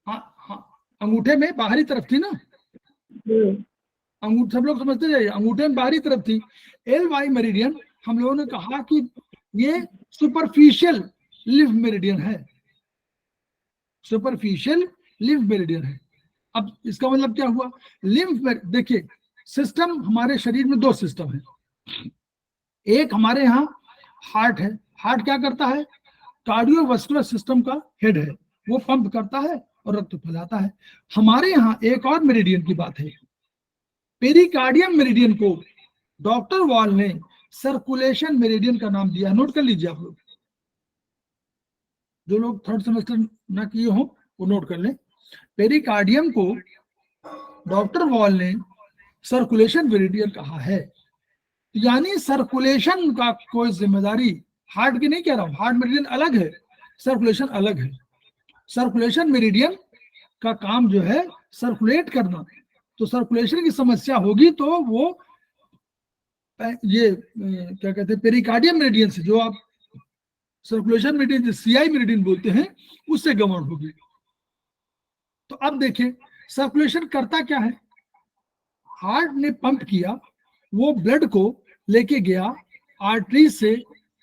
हाँ हाँ, अंगूठे में बाहरी तरफ थी ना, अंगूठे सब लोग समझते जाइए, अंगूठे में बाहरी तरफ थी। एल वाई मेरिडियन हम लोगों ने कहा कि ये सुपरफिशियल लिव मेरिडियन है, सुपरफिशियल लिव मेरिडियन है। अब इसका मतलब क्या हुआ, लिम्फ, देखिए सिस्टम हमारे शरीर में दो सिस्टम है, एक हमारे यहाँ हार्ट है, हार्ट क्या करता है, कार्डियोवास्कुलर सिस्टम का हेड है, वो पंप करता है और रक्त फैलाता है। हमारे यहाँ एक और मेरिडियन की बात है, पेरिकार्डियम मेरिडियन को डॉक्टर वॉल ने सर्कुलेशन मेरिडियन का नाम दिया, नोट कर लीजिए आप लोग, जो लोग थर्ड सेमेस्टर ना किए हो वो नोट कर लें। पेरिकार्डियम को डॉक्टर वॉल ने सर्कुलेशन मेरिडियन कहा है, यानी सर्कुलेशन का कोई जिम्मेदारी हार्ट की नहीं कह रहा हूं, हार्ट मेरिडियन अलग है, सर्कुलेशन अलग है। सर्कुलेशन मेरिडियन का काम जो है सर्कुलेट करना, तो सर्कुलेशन की समस्या होगी तो वो ये क्या कहते हैं पेरिकार्डियम मेरिडियन से, जो आप सर्कुलेशन मेरिडियन सीआई मेरिडियन बोलते हैं, उससे गवर्न होगी। तो अब देखिए सर्कुलेशन करता क्या है, हार्ट ने पंप किया, वो ब्लड को लेके गया आर्टरी से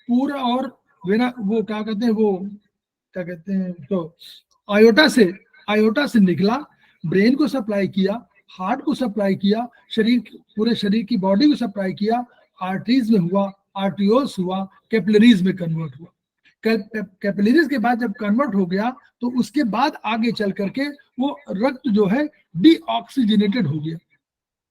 पूरा, और वेना वो क्या कहते हैं, वो क्या कहते हैं, तो आयोटा से निकला, ब्रेन को सप्लाई किया, हार्ट को सप्लाई किया, शरीर, पूरे शरीर की बॉडी को सप्लाई किया, आर्टरीज में हुआ, आर्टियोल्स हुआ, कैपिलरीज में कन्वर्ट हुआ। कैपिलरीज के बाद जब कन्वर्ट हो गया तो उसके बाद आगे चल करके वो रक्त जो है डीऑक्सीजनेटेड हो गया,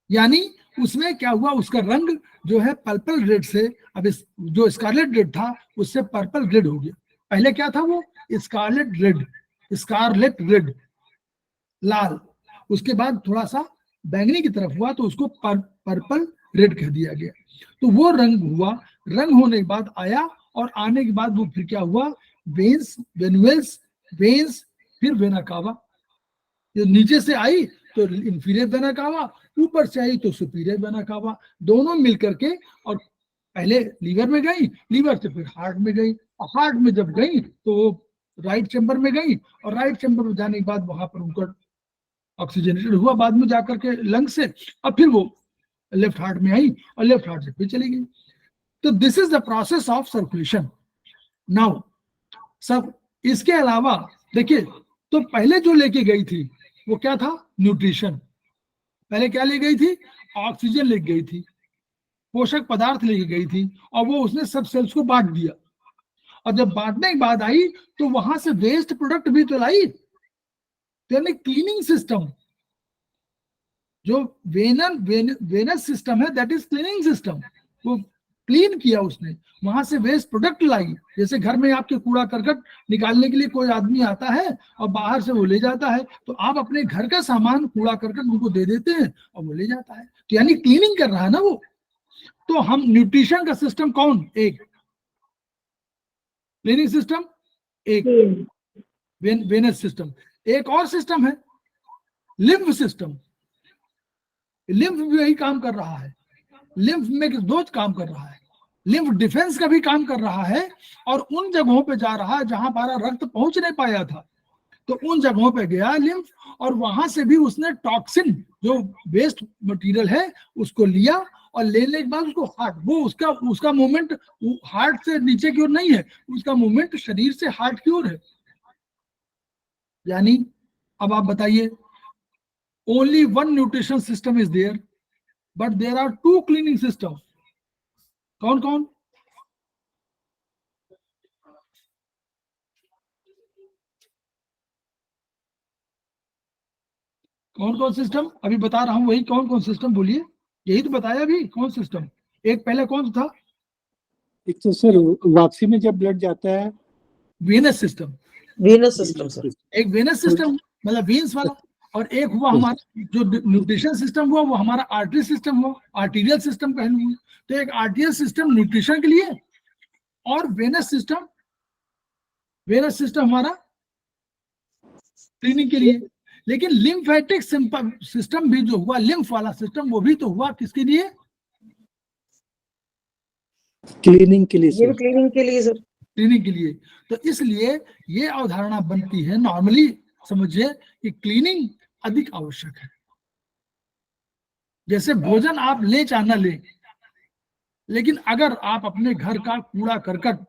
यानी उसमें क्या हुआ, उसका रंग जो है पर्पल रेड से, अब इस जो स्कारलेट रेड था उससे पर्पल रेड हो गया। पहले क्या था, वो स्कारलेट रेड लाल, उसके बाद थोड़ा सा बैंगनी की तरफ हुआ तो उसको पर्पल रेड कह दिया गया। तो वो रंग हुआ, रंग होने के बाद आया, और आने के बाद वो फिर क्या हुआ, वेन्स, वेनुअल्स, वेन्स, फिर वेना कावा। जो नीचे से आई तो इंफीरियर वेना कावा, ऊपर से आई तो सुपीरियर वेना कावा, दोनों मिलकर के, और पहले लीवर में गई, लीवर से फिर हार्ट में गई, और हार्ट में जब गई तो वो राइट चैम्बर में गई, और राइट चैम्बर में जाने के बाद वहां पर उनका ऑक्सीजनेटेड हुआ, बाद में जाकर के लंग से, और फिर वो लेफ्ट हार्ट में आई और लेफ्ट हार्ट से फिर चली गई। तो this is the process of circulation. Now सब इसके अलावा देखिए, तो पहले जो लेके गई थी वो क्या था, न्यूट्रिशन। पहले क्या ले गई थी, ऑक्सीजन ले गई थी, पोषक पदार्थ लेके गई थी, और वो उसने सब सेल्स को बांट दिया, और जब बांटने के बाद आई तो वहां से वेस्ट प्रोडक्ट भी तो लाई, यानी क्लीनिंग सिस्टम, जो वेनस सिस्टम है दैट इज क्लीनिंग सिस्टम, वो क्लीन किया उसने, वहां से वेस्ट प्रोडक्ट लाई। जैसे घर में आपके कूड़ा करकट निकालने के लिए कोई आदमी आता है और बाहर से वो ले जाता है, तो आप अपने घर का सामान कूड़ा करकट उनको दे देते हैं और वो ले जाता है, तो यानी क्लीनिंग कर रहा है ना वो। तो हम न्यूट्रिशन का सिस्टम कौन, एक क्लीनिंग सिस्टम, एक वेनस सिस्टम, एक और सिस्टम है लिम्फ सिस्टम। लिम्फ भी वही काम कर रहा है, लिम्फ में दो काम कर रहा है, लिम्फ डिफेंस का भी काम कर रहा है, और उन जगहों पे जा रहा है जहां हमारा रक्त पहुंच नहीं पाया था, तो उन जगहों पे गया लिम्फ, और वहां से भी उसने टॉक्सिन, जो वेस्ट मटेरियल है, उसको लिया, और लेने के बाद उसको हार्ट, वो उसका मूवमेंट हार्ट से नीचे की ओर नहीं है, उसका मूवमेंट शरीर से हार्ट की ओर है। यानी अब आप बताइए, only one nutrition system is there, but there are two cleaning system. कौन कौन, कौन कौन सिस्टम अभी बता रहा हूं, वही कौन कौन सिस्टम बोलिए, यही तो बताया अभी, कौन सिस्टम, एक पहले कौन था, एक तो सर वापसी में जब ब्लड जाता है, venous system, venous system sir, एक वेनस सिस्टम मतलब वेन्स वाला, और एक हुआ हमारा जो न्यूट्रिशन सिस्टम हुआ वो हमारा आर्टरी सिस्टम हुआ, आर्टीरियल सिस्टम कह लूंगा। तो एक आर्टीरियल सिस्टम न्यूट्रिशन के लिए, और वेनस सिस्टम हमारा क्लीनिंग के लिए। लेकिन लिम्फेटिक सिस्टम भी जो हुआ, लिम्फ वाला सिस्टम, वो भी तो हुआ किसके लिए? क्लीनिंग के लिए ये भी सर। क्लीनिंग के लिए सर। क्लीनिंग के लिए। तो इसलिए ये अवधारणा बनती है, नॉर्मली समझिए कि क्लीनिंग अधिक आवश्यक है। जैसे भोजन आप ले चाहे ना ले, लेकिन अगर आप अपने घर का कूड़ा करकट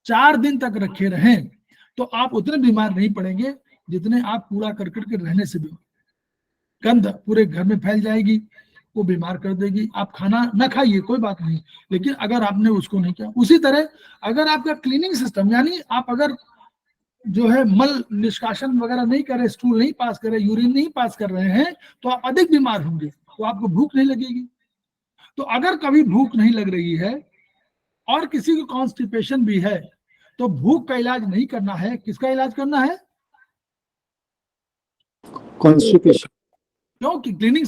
4 दिन तक रखे रहें तो आप उतने बीमार नहीं पड़ेंगे जितने आप कूड़ा करकट के रहने से भी। गंध पूरे घर में फैल जाएगी, वो बीमार कर देगी। आप खाना ना खाइए कोई बात नहीं, लेकिन अगर आपने उसको नहीं किया, उसी तरह अगर आपका क्लीनिंग सिस्टम, यानी आप अगर जो है मल निष्कासन वगैरह नहीं करे, स्टूल नहीं पास करे, यूरिन नहीं पास कर रहे हैं, तो आप अधिक बीमार होंगे, तो आपको भूख नहीं लगेगी। तो अगर कभी भूख नहीं लग रही है और किसी को कॉन्स्टिपेशन भी है, तो भूख का इलाज नहीं करना है, किसका इलाज करना है? कॉन्स्टिपेशन। क्योंकि क्लीनिंग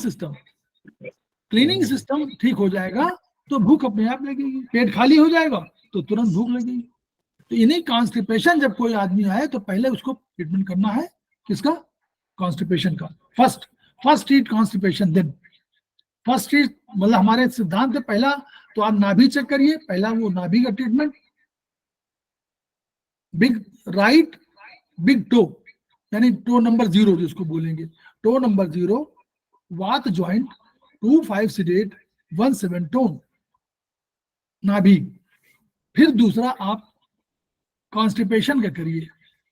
सिस्टम ठीक हो जाएगा तो भूख अपने आप लगेगी, पेट खाली हो जाएगा तो तुरंत भूख लगेगी। तो इन्हीं कॉन्स्टिपेशन जब कोई आदमी आए तो पहले उसको ट्रीटमेंट करना है, किसका? कॉन्स्टिपेशन का। First treat constipation, then first treat, मतलब हमारे सिद्धांत है पहला तो आप नाभि चेक करिए, पहला वो नाभि का ट्रीटमेंट। बिग टो, यानी टो नंबर 0 जिसको बोलेंगे, टो नंबर 0 वात ज्वाइंट, 2-5 सीडेट, 1-7 टोन नाभि। फिर दूसरा आप कॉन्स्टिपेशन का करिए,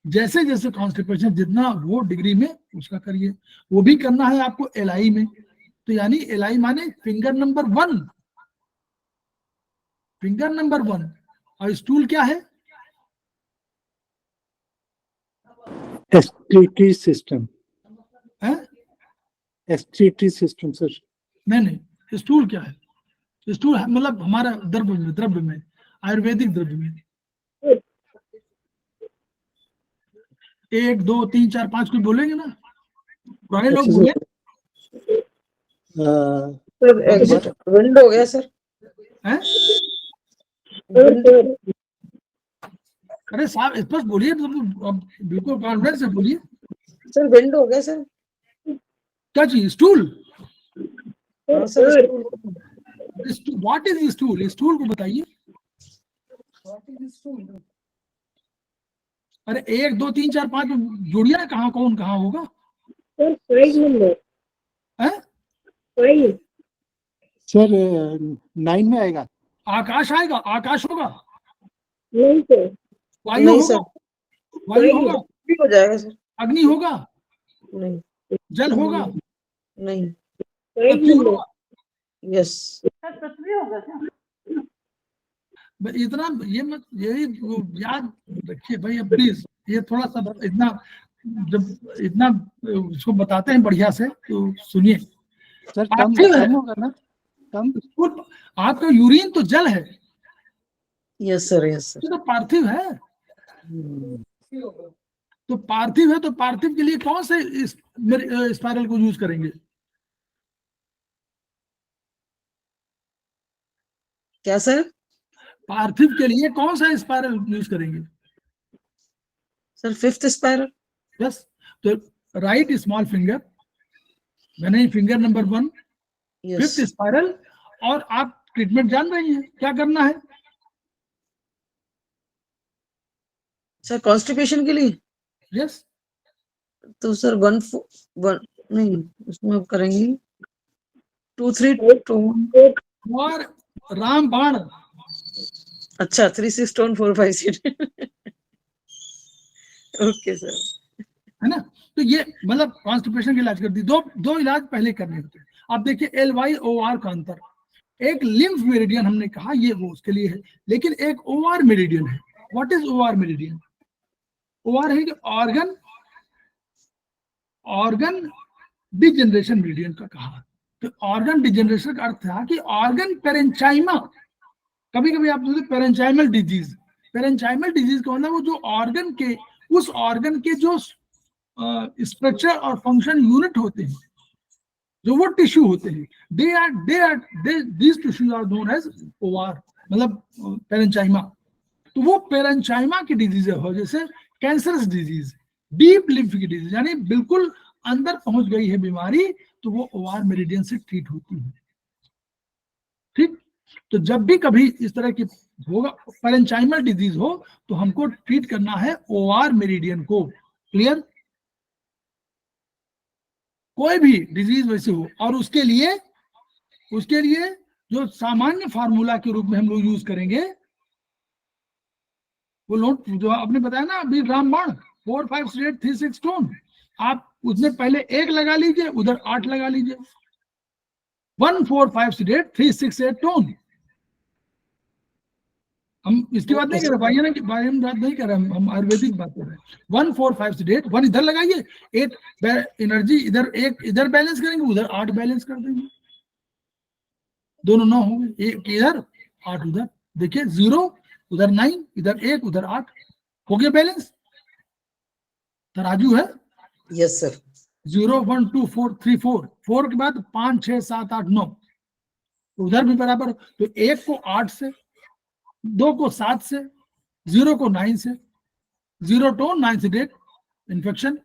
जैसे जैसे कॉन्स्टिपेशन जितना वो डिग्री में उसका करिए। वो भी करना है आपको एलआई में। तो यानी एलआई माने फिंगर नंबर 1, फिंगर नंबर 1। और स्टूल क्या है? Excretory system. है? Excretory system sir. नहीं, स्टूल क्या है? स्टूल मतलब हमारा द्रव्य में, आयुर्वेदिक द्रव्य में 1, 2, 3, 4, 5 कुछ बोलेंगे ना, पुराने लोग बोले। सर एग्जिट विंड हो गया सर। हैं? अरे साहब स्पष्ट बोलिए, तो बिल्कुल कॉन्फिडेंस से बोलिए। सर विंड हो गया सर। क्या चीज? Stool? Sir what is stool? Stool को बताइए। अरे 1, 2, 3, 4, 5 जोड़िए ना, कहाँ कौन कहाँ होगा? Sir 5 number. है? 5 सर 9 में आएगा। आकाश आएगा, आकाश होगा, नहीं सर। वायु नहीं होगा, सर, वायु होगा, भी हो जाएगा सर। अग्नि होगा, नहीं जल होगा, नहीं 5 पृथ्वी नंबर। होगा। यस सर पृथ्वी होगा क्या? इतना ये मत, यही याद रखिए भाई अब प्लीज। ये थोड़ा सा इतना, जब इतना उसको बताते हैं बढ़िया से तो सुनिए। सर पार्थिव है। कम होगा ना? कम। आपका यूरिन तो जल है, यस सर यस सर। ये तो पार्थिव है। तो पार्थिव है, तो पार्थिव के लिए कौन से स्पाइरल को यूज करेंगे? क्या सर? पार्थिव के लिए कौन सा स्पाइरल यूज करेंगे? Sir 5th spiral. यस। तो राइट स्मॉल फिंगर, मैंने finger number 1, yes 5th spiral. और आप ट्रीटमेंट जान रही हैं क्या करना है? सर कॉन्स्टिपेशन के लिए। यस। तो सर 1 नहीं, उसमें आप करेंगे 2-3 टोन। और रामबाण। अच्छा 3-6 टोन 4-5 सीट। Okay sir. है ना? तो ये मतलब कॉन्स्टिपेशन के इलाज कर दी। दो इलाज पहले करने होते हैं। आप देखिए LYOR का अंतर। एक लिम्फ मेरिडियन हमने कहा, ये वो उसके लिए है, लेकिन एक OR मेरिडियन है। What is OR meridian? OR है कि ऑर्गन डिजेनरेशन मेरिडियन का कहा। तो ऑर्गन डिजेनरेशन का अर्थ था कि ऑर्गन पेरेंचाइमा, कभी कभी आप बोलते पेरेंचाइमल डिजीज। पेरेंचाइमल डिजीज का मतलब वो जो ऑर्गन के, उस ऑर्गन के जो स्ट्रक्चर और फंक्शन यूनिट होते हैं, जो वो टिश्यू होते हैं, these tissues are known as OR, मतलब पेरेंचाइमा। तो वो पेरेंचाइमा की डिजीज है, जैसे कैंसरस डिजीज, डीप लिम्फ की डिजीज, यानी बिल्कुल अंदर पहुंच गई है बीमारी तो वो ओआर मेरिडियन से ट्रीट होती है। ठीक, तो जब भी कभी इस तरह की होगा पैरेंचाइमल डिजीज हो तो हमको ट्रीट करना है ओआर मेरिडियन को। क्लियर? कोई भी डिजीज वैसे हो, और उसके लिए जो सामान्य फार्मूला के रूप में हम लोग यूज करेंगे वो नोट जो आपने बताया ना अभी, रामबाण 4 5 8 3 6 स्टोन, आप उसमें पहले 1 लगा लीजिए, उधर 8 लगा लीजिए। 1 4 5 8 3 6 8 टोन। हम इसकी बात नहीं कर रहे भाई, ना कि भाई हम बात नहीं कर रहे, हम आयुर्वेदिक बात कर रहे हैं। 1 4 5 8 1 इधर लगाइए, 8 एनर्जी इधर, 1 इधर बैलेंस करेंगे, उधर 8 बैलेंस कर देंगे, दोनों 9 होंगे, 1 इधर 8 उधर, देखिए 0 उधर 9 इधर 1 उधर 8, हो गया बैलेंस। तराजू है। Yes sir. 0 1 2 4 3 4 के बाद 5 6 7 8 9, उधर भी बराबर। तो 1 को 8 से, 2 को 7 से, 0 को 9 से, 0 टोन 9 से डेट इन्फेक्शन।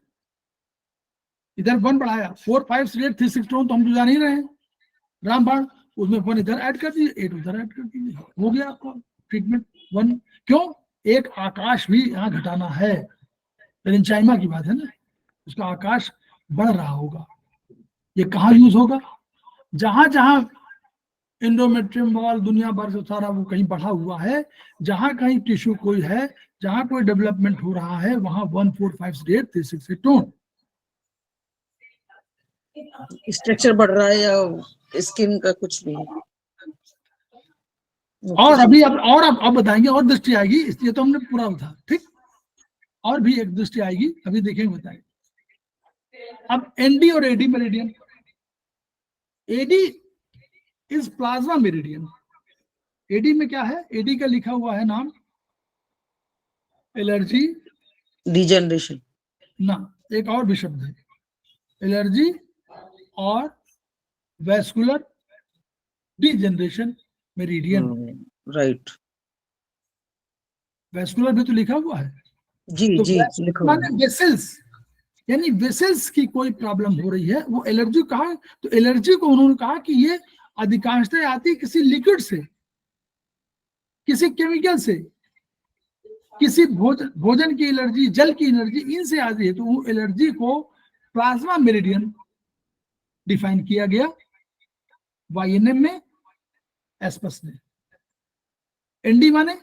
इधर 1 बढ़ाया, 4 5 8 3 6 टोन तो हम तो जान ही रहे हैं, रामबाण उसमें 1 इधर ऐड कर दीजिए, 8 उधर ऐड कर दीजिए, हो गया आपका ट्रीटमेंट 1। क्यों? एक आकाश भी यहाँ घटाना है, पेरेंचाइमा की बात है ना, उसका आकाश बढ़ रहा होगा। ये कहाँ यूज होगा? जहां जहां इंडोमेट्रियम बॉल दुनिया भर से सारा वो कहीं बढ़ा हुआ है, जहां कहीं टिश्यू कोई है, जहां कोई डेवलपमेंट हो रहा है, वहां 1 4 5 8 3 6 8 टोन। स्ट्रक्चर बढ़ रहा है या स्किन का कुछ भी। और अभी अब बताएंगे, और दृष्टि आएगी, इसलिए तो हमने पूरा था। ठीक, और भी एक दृष्टि आएगी, अभी देखेंगे, बताएंगे। अब एनडी और AD meridian. AD is plasma meridian. AD में क्या है? एडी का लिखा हुआ है नाम एलर्जी डिजेनरेशन ना, एक और भी शब्द है, एलर्जी और vascular degeneration meridian. Right, vascular भी तो लिखा हुआ है। जी तो जी लिखो। वेसल्स, यानी वेसल्स की कोई प्रॉब्लम हो रही है, वो एलर्जी कहा। तो एलर्जी को उन्होंने कहा कि ये अधिकांशतः आती है किसी लिक्विड से, किसी केमिकल से, किसी भोजन की एलर्जी, जल की एलर्जी, इनसे आती है। तो वो एलर्जी को प्लाज्मा मेरिडियन डिफाइन किया गया वाईएनएम में, एस्पस ने। एनडी माने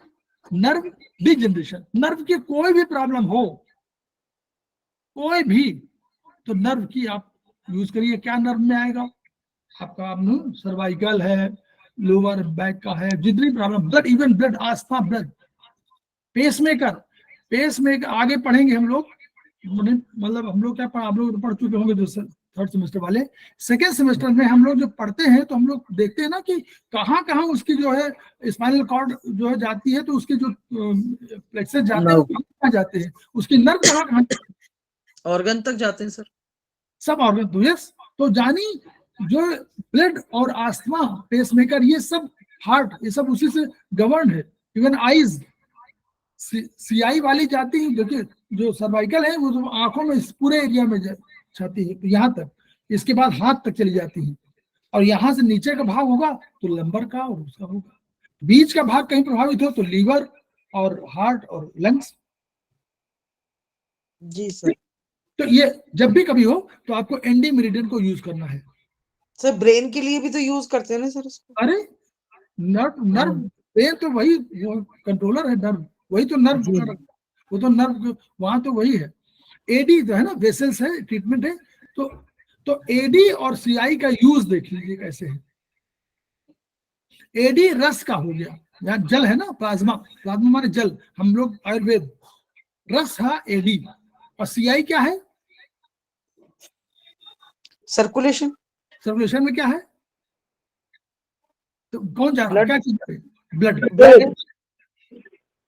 नर्व डिजेनरेशन, नर्व की कोई भी प्रॉब्लम हो, कोई भी, तो नर्व की आप यूज करिए। क्या नर्व में आएगा आपका? सर्वाइकल है, लोअर बैक का है, जितनी प्रॉब्लम, ब्लड, इवन ब्लड, आस्था, ब्लड, पेसमेकर आगे पढ़ेंगे हम लोग, मतलब हम लोग क्या आप लोग पढ़ चुके होंगे जो 3rd सेमेस्टर वाले। 2nd सेमेस्टर में हम लोग जो पढ़ते हैं तो हम लोग देखते हैं ना कि कहाँ कहाँ उसकी जो है स्पाइनल कॉर्ड जो है जाती है, तो उसके जो प्लेक्सस जाते हैं कहाँ जाते हैं, उसकी नर्व कहाँ कहाँ ऑर्गन तक जाते हैं सर, सब ऑर्गन। तो यस, तो जानी जो ब्लड और आस्थमा, पेसमेकर, ये सब हार्ट, ये सब उसी से गवर्न है। इवन आईज, सीआई वाली जाती है, देखिए जो सर्वाइकल है वो आंखों में इस पूरे एरिया में जाती है, यहाँ तक, इसके बाद हाथ तक चली जाती है, और यहाँ से नीचे का भाग होगा तो लंबर का और उसका होगा, बीच का भाग कहीं प्रभावित हो तो लीवर और हार्ट और लंग्स। जी सर। तो ये जब भी कभी हो तो आपको एनडी मेरिडियन को यूज करना है। सर ब्रेन के लिए भी तो यूज करते हैं ना सर इसको? अरे नर्व ब्रेन तो वही कंट्रोलर है, नर्व वही तो नर्व, वो तो नर्व वहां तो वही है। एडी जो है ना, वेसल्स है, ट्रीटमेंट है। तो एडी और सीआई का यूज देख लीजिए कैसे है। एडी रस का हो गया, यहाँ जल है ना, प्लाज्मा, प्लाज्मा माने जल, हम लोग आयुर्वेद, रस है एडी। और सीआई क्या है? सर्कुलेशन। सर्कुलेशन में क्या है? तो कौन जा रहा है, क्या चीज है? ब्लड।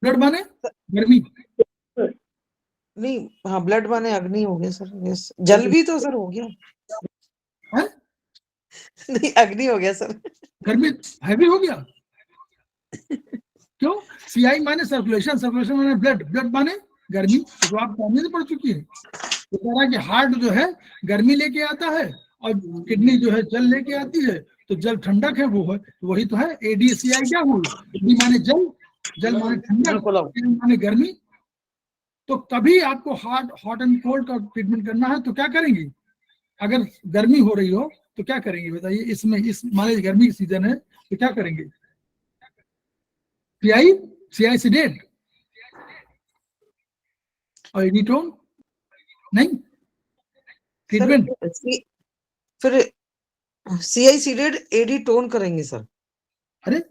ब्लड माने गर्मी नहीं, हाँ ब्लड माने अग्नि हो गया सर। यस, जल भी तो सर हो गया है? नहीं, अग्नि हो गया सर, गर्मी हैवी हो गया। क्यों? सीआई माने सर्कुलेशन, सर्कुलेशन माने ब्लड, ब्लड माने गर्मी। तो आप पढ़ने से पढ़ चुकी है, बेचारा कि हार्ट जो है गर्मी लेके आता है और किडनी जो है जल लेके आती है, तो जल ठंडक है, वो है वही तो है। ADCI क्या हुई? एडी माने जल, जल माने ठंडक, जल माने गर्मी। तो कभी आपको हॉट एंड कोल्ड का ट्रीटमेंट करना है तो क्या करेंगे? अगर गर्मी हो रही हो तो क्या करेंगे बताइए? इसमें इस मान गर्मी की सीजन है तो क्या करेंगे? सिडेट और एडिटोन नहीं ट्रीटमेंट। फिर CI सीडेड AD टोन करेंगे सर। अरे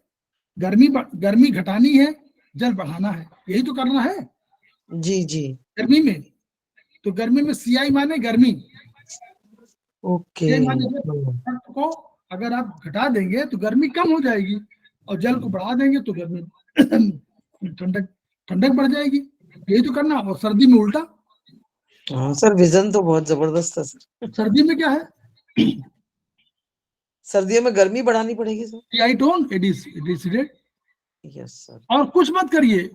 गर्मी घटानी है, जल बढ़ाना है, यही तो करना है जी जी गर्मी में। तो गर्मी में CI माने गर्मी, ओके। ये माने जल को अगर आप घटा देंगे तो गर्मी कम हो जाएगी, और जल को बढ़ा देंगे तो गर्मी ठंडक बढ़ जाएगी, यही तो करना। और सर्दी में उल्टा। हाँ सर, विजन तो बहुत जबरदस्त है सर। सर्दी में क्या है? सर्दियों में गर्मी बढ़ानी पड़ेगी सर। CI टोन एडिसिडेट। Yes sir. और कुछ मत करिए,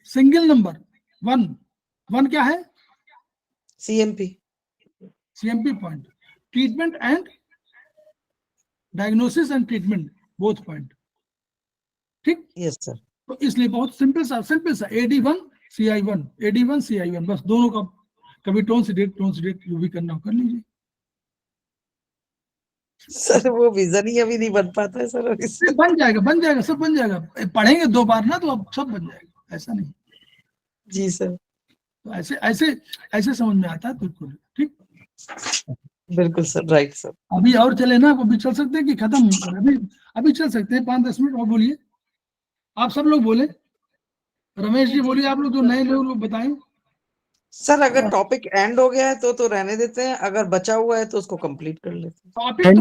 सिंगल नंबर वन क्या है? CMP point, treatment and diagnosis and treatment both point. ठीक, यस सर। तो इसलिए बहुत सिंपल सा AD1 CI1 बस दोनों का कभी टोन सीडेट जो भी करना हो कर लीजिए। सर वो विजन ही अभी नहीं बन पाता है सर इससे। बन जाएगा सब बन जाएगा। पढ़ेंगे 2 बार ना तो अब सब बन जाएगा, ऐसा नहीं। जी सर, तो ऐसे समझ में आता है बिल्कुल। ठीक, बिल्कुल सर, राइट सर। अभी और चले ना, अभी चल सकते हैं कि खत्म? अभी चल सकते हैं 5-10 मिनट और। बोलिए, आप सब लोग बोले, रमेश जी बोलिए, आप लोग जो नए लोग बताएं। सर अगर टॉपिक एंड हो गया है तो रहने देते हैं, अगर बचा हुआ है तो उसको कंप्लीट कर लेते हैं। टॉपिक तो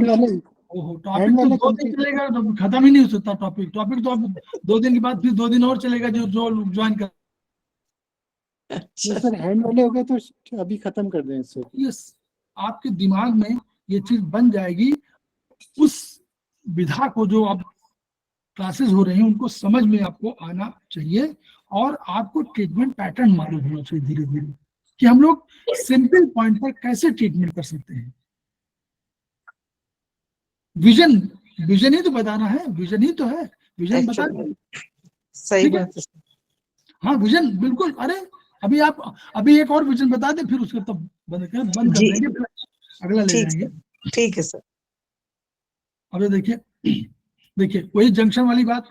2 दिन चलेगा, तो खत्म ही नहीं हो सकता टॉपिक तो अब 2 दिन के बाद फिर 2 दिन और चलेगा जो ज्वाइन कर। अच्छा सर हैंड वाले हो गए तो अभी खत्म कर दें इसको। यस, आपके दिमाग में ये चीज बन जाएगी, उस विधा को जो आप क्लासेस हो रही हैं उनको समझ में आपको आना चाहिए, और आपको ट्रीटमेंट पैटर्न मालूम होना चाहिए धीरे धीरे, कि हम लोग सिंपल पॉइंट पर कैसे ट्रीटमेंट कर सकते हैं। विजन ही तो बताना है, विजन ही तो है, विजन बता। सही बात है। हाँ विजन बिल्कुल। अरे अभी एक और विजन बता दे, फिर उसके तब बंद कर देंगे, फिर अगला ले जाएंगे। ठीक है सर। अब देखिए वही जंक्शन वाली बात,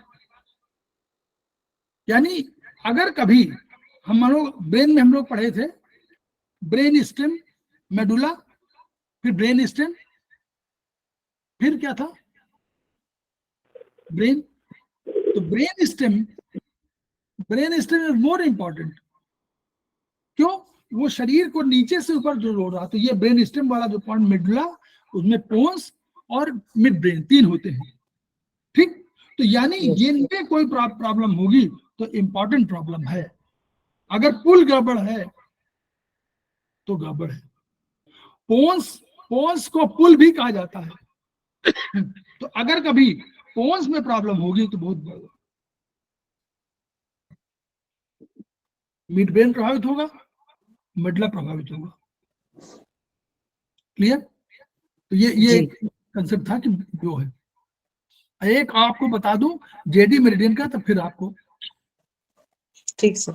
यानी अगर कभी हम लोग ब्रेन में हम लोग पढ़े थे ब्रेन स्टेम, मेडुला, फिर ब्रेन स्टेम, फिर क्या था? ब्रेन। तो brain stem is more important. क्यों? वो शरीर को नीचे से ऊपर जो हो रहा, तो ये ब्रेन स्टेम वाला जो पॉइंट मेडुला, उसमें पोन्स और मिड ब्रेन 3 होते हैं। ठीक, तो यानी ये इनमें कोई प्रॉब्लम होगी तो इंपॉर्टेंट प्रॉब्लम है। अगर पुल गड़बड़ है तो गड़बड़ है। पोन्स को पुल भी कहा जाता है। तो अगर कभी पोन्स में प्रॉब्लम होगी तो बहुत बड़ा, मिड ब्रेन प्रभावित होगा, मेडुला प्रभावित होगा। क्लियर? तो ये कंसेप्ट था कि जो है। एक आपको बता दूं जेडी मेरिडियन का, तब फिर आपको। ठीक सर।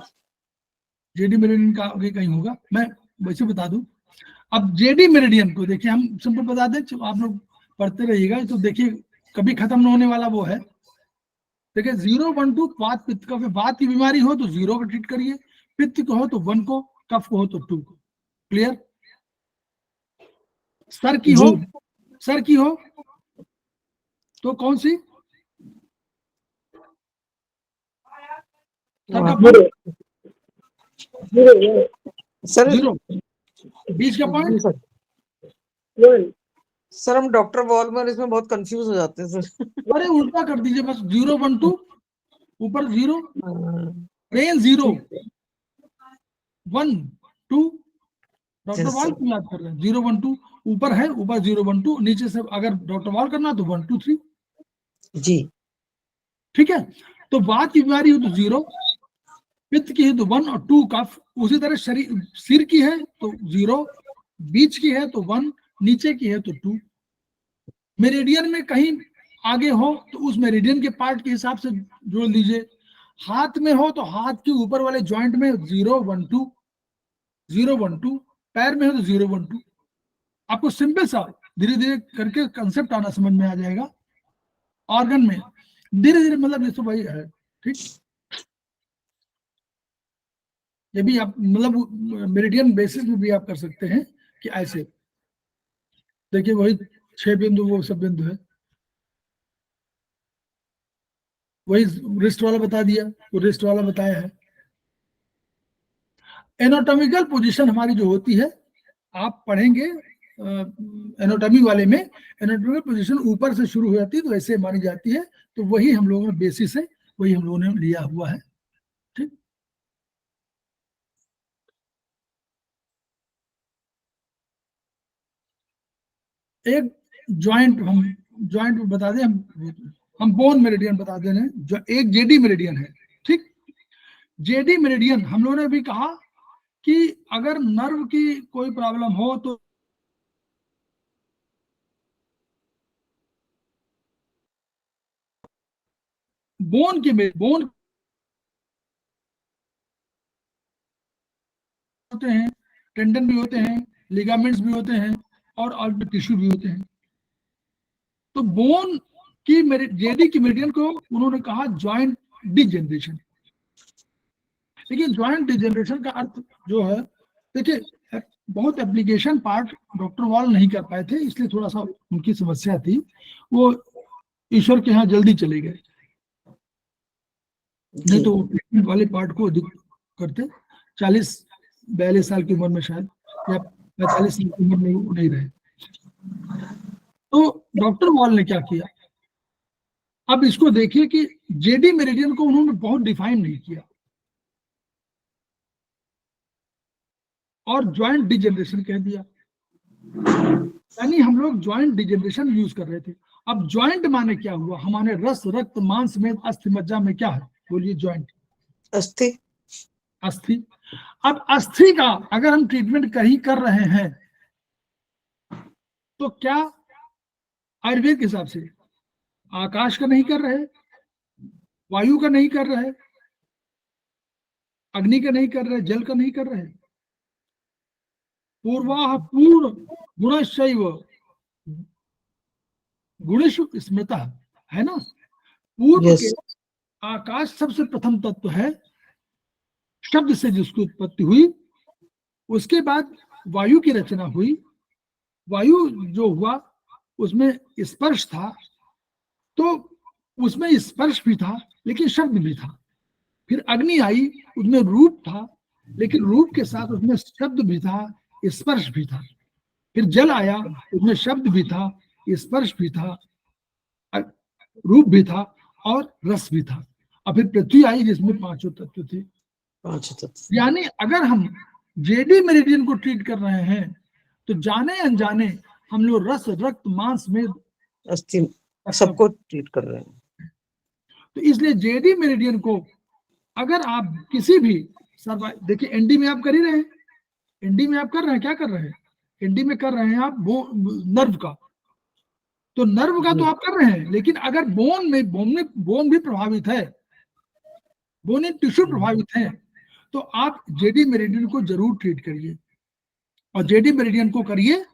जेडी मेरिडियन का आगे कहीं होगा, मैं वैसे बता दूं। अब जेडी मेरिडियन को देखिए, हम सिंपल बता दें, आप लोग पढ़ते रहिएगा तो देखिए कभी खत्म न होने वाला वो है। देखिए 0, 1, 2 वात पित्त का, वात की बीमारी हो तो 0 को ट्रीट करिए, पित्त को हो तो 1 को, कफ को हो तो 2 को। क्लियर? सर की हो तो कौन सी? सर 0। बीच का पॉइंट सर हम डॉक्टर वॉलमर इसमें बहुत कंफ्यूज हो जाते हैं सर। अरे उल्टा कर दीजिए बस, 0, 1, 2 ऊपर 0, ब्रेन 0, 1, 2, डॉक्टर वॉल को याद कर रहे हैं। 0, 1, 2 ऊपर है, ऊपर 0, 1, 2, नीचे से अगर डॉक्टर वॉल करना तो 1, 2, 3 जी। ठीक है? तो वात की बीमारी हो तो 0, पित्त की है तो 1 और 2 कफ, उसी तरह शरीर सिर की है तो 0, बीच की है तो 1, नीचे की है तो 2। मेरिडियन में कहीं आगे हो तो उस मेरिडियन के पार्ट के हिसाब से जोड़ लीजिए। हाथ में हो तो हाथ के ऊपर वाले जॉइंट में 0 1 2, 0 1 2, पैर में हो तो 0 1 2। आपको सिंपल सा धीरे धीरे करके कंसेप्ट आना समझ में आ जाएगा। ऑर्गन में धीरे धीरे मतलब ये तो वही है, ठीक। ये भी आप मतलब मेरिडियन बेसिस में भी आप कर सकते हैं कि ऐसे देखिए वही 6 बिंदु वो सब बिंदु है, वही रिस्ट वाला बता दिया, वो रिस्ट वाला बताया है। एनाटॉमिकल पोजीशन हमारी जो होती है आप पढ़ेंगे एनाटॉमी वाले में, एनाटॉमिकल पोजीशन ऊपर से शुरू हो जाती है तो ऐसे मानी जाती है, तो वही हम लोगों ने बेसिस है, वही हम लोगों ने लिया हुआ है, ठीक। एक ज्वाइंट बता दें हम बोन मेरिडियन बता दे रहे हैं, जो एक जेडी मेरिडियन है, ठीक। जेडी मेरिडियन हम लोगों ने भी कहा कि अगर नर्व की कोई प्रॉब्लम हो तो बोन होते हैं, टेंडन भी होते हैं, लिगामेंट्स भी होते हैं और ऑल्टर टिश्यू भी होते हैं। तो बोन की जेडी की मेरिडियन को उन्होंने कहा जॉइंट डिजेनरेशन। लेकिन जॉइंट डिजेनरेशन का अर्थ जो है, देखिए बहुत एप्लीकेशन पार्ट डॉक्टर वॉल नहीं कर पाए थे, इसलिए थोड़ा सा उनकी समस्या थी, वो ईश्वर के यहाँ जल्दी चले गए, नहीं तो ट्रीटमेंट वाले पार्ट को अधिक करते। 40-42 साल की उम्र में शायद, या 45 साल की उम्र में वो नहीं रहे। तो डॉक्टर वॉल ने क्या किया, अब इसको देखिए कि जेडी मेरिडियन को उन्होंने बहुत डिफाइन नहीं किया और ज्वाइंट डिजेनरेशन कह दिया, यानी हम लोग ज्वाइंट डिजेनरेशन यूज कर रहे थे। अब ज्वाइंट माने क्या हुआ, हमारे रस रक्त मांस में अस्थि मज्जा में क्या है, बोलिए ज्वाइंट, अस्थि। अस्थि। अब अस्थि का अगर हम ट्रीटमेंट कहीं कर रहे हैं तो क्या आयुर्वेद के हिसाब से आकाश का नहीं कर रहे, वायु का नहीं कर रहे, अग्नि का नहीं कर रहे, जल का नहीं कर रहे, पूर्वाह पूर्ण गुणशैव गुणेषु स्मृता है ना। पूर्व Yes. के आकाश सबसे प्रथम तत्व है, शब्द से जिसकी उत्पत्ति हुई, उसके बाद वायु की रचना हुई, वायु जो हुआ उसमें स्पर्श था, तो उसमें स्पर्श भी था लेकिन शब्द भी था। फिर अग्नि आई, उसमें रूप था लेकिन रूप के साथ उसमें शब्द भी था, स्पर्श भी था। फिर जल आया, उसमें शब्द भी था, स्पर्श भी था, रूप भी था और रस भी था। और फिर पृथ्वी आई जिसमें 5 तत्व थे। 5 तत्व। यानी अगर हम जेडी मेरिडियन को ट्रीट कर रहे हैं तो जाने अनजाने हम लोग रस रक्त मांस में अस्थि सबको ट्रीट कर रहे हैं। तो इसलिए जेडी मेरिडियन को अगर आप किसी भी देखिए एनडी में आप कर ही रहे हैं, एनडी में आप कर रहे हैं, क्या कर रहे हैं, एनडी में कर रहे हैं आप नर्व का, तो नर्व का तो आप कर रहे हैं, लेकिन अगर बोन भी प्रभावित है, बोनी टिश्यू प्रभावित है, तो आप जेडी मेरिडियन को जरूर ट्रीट करिए। और जेडी मेरिडियन को करिए,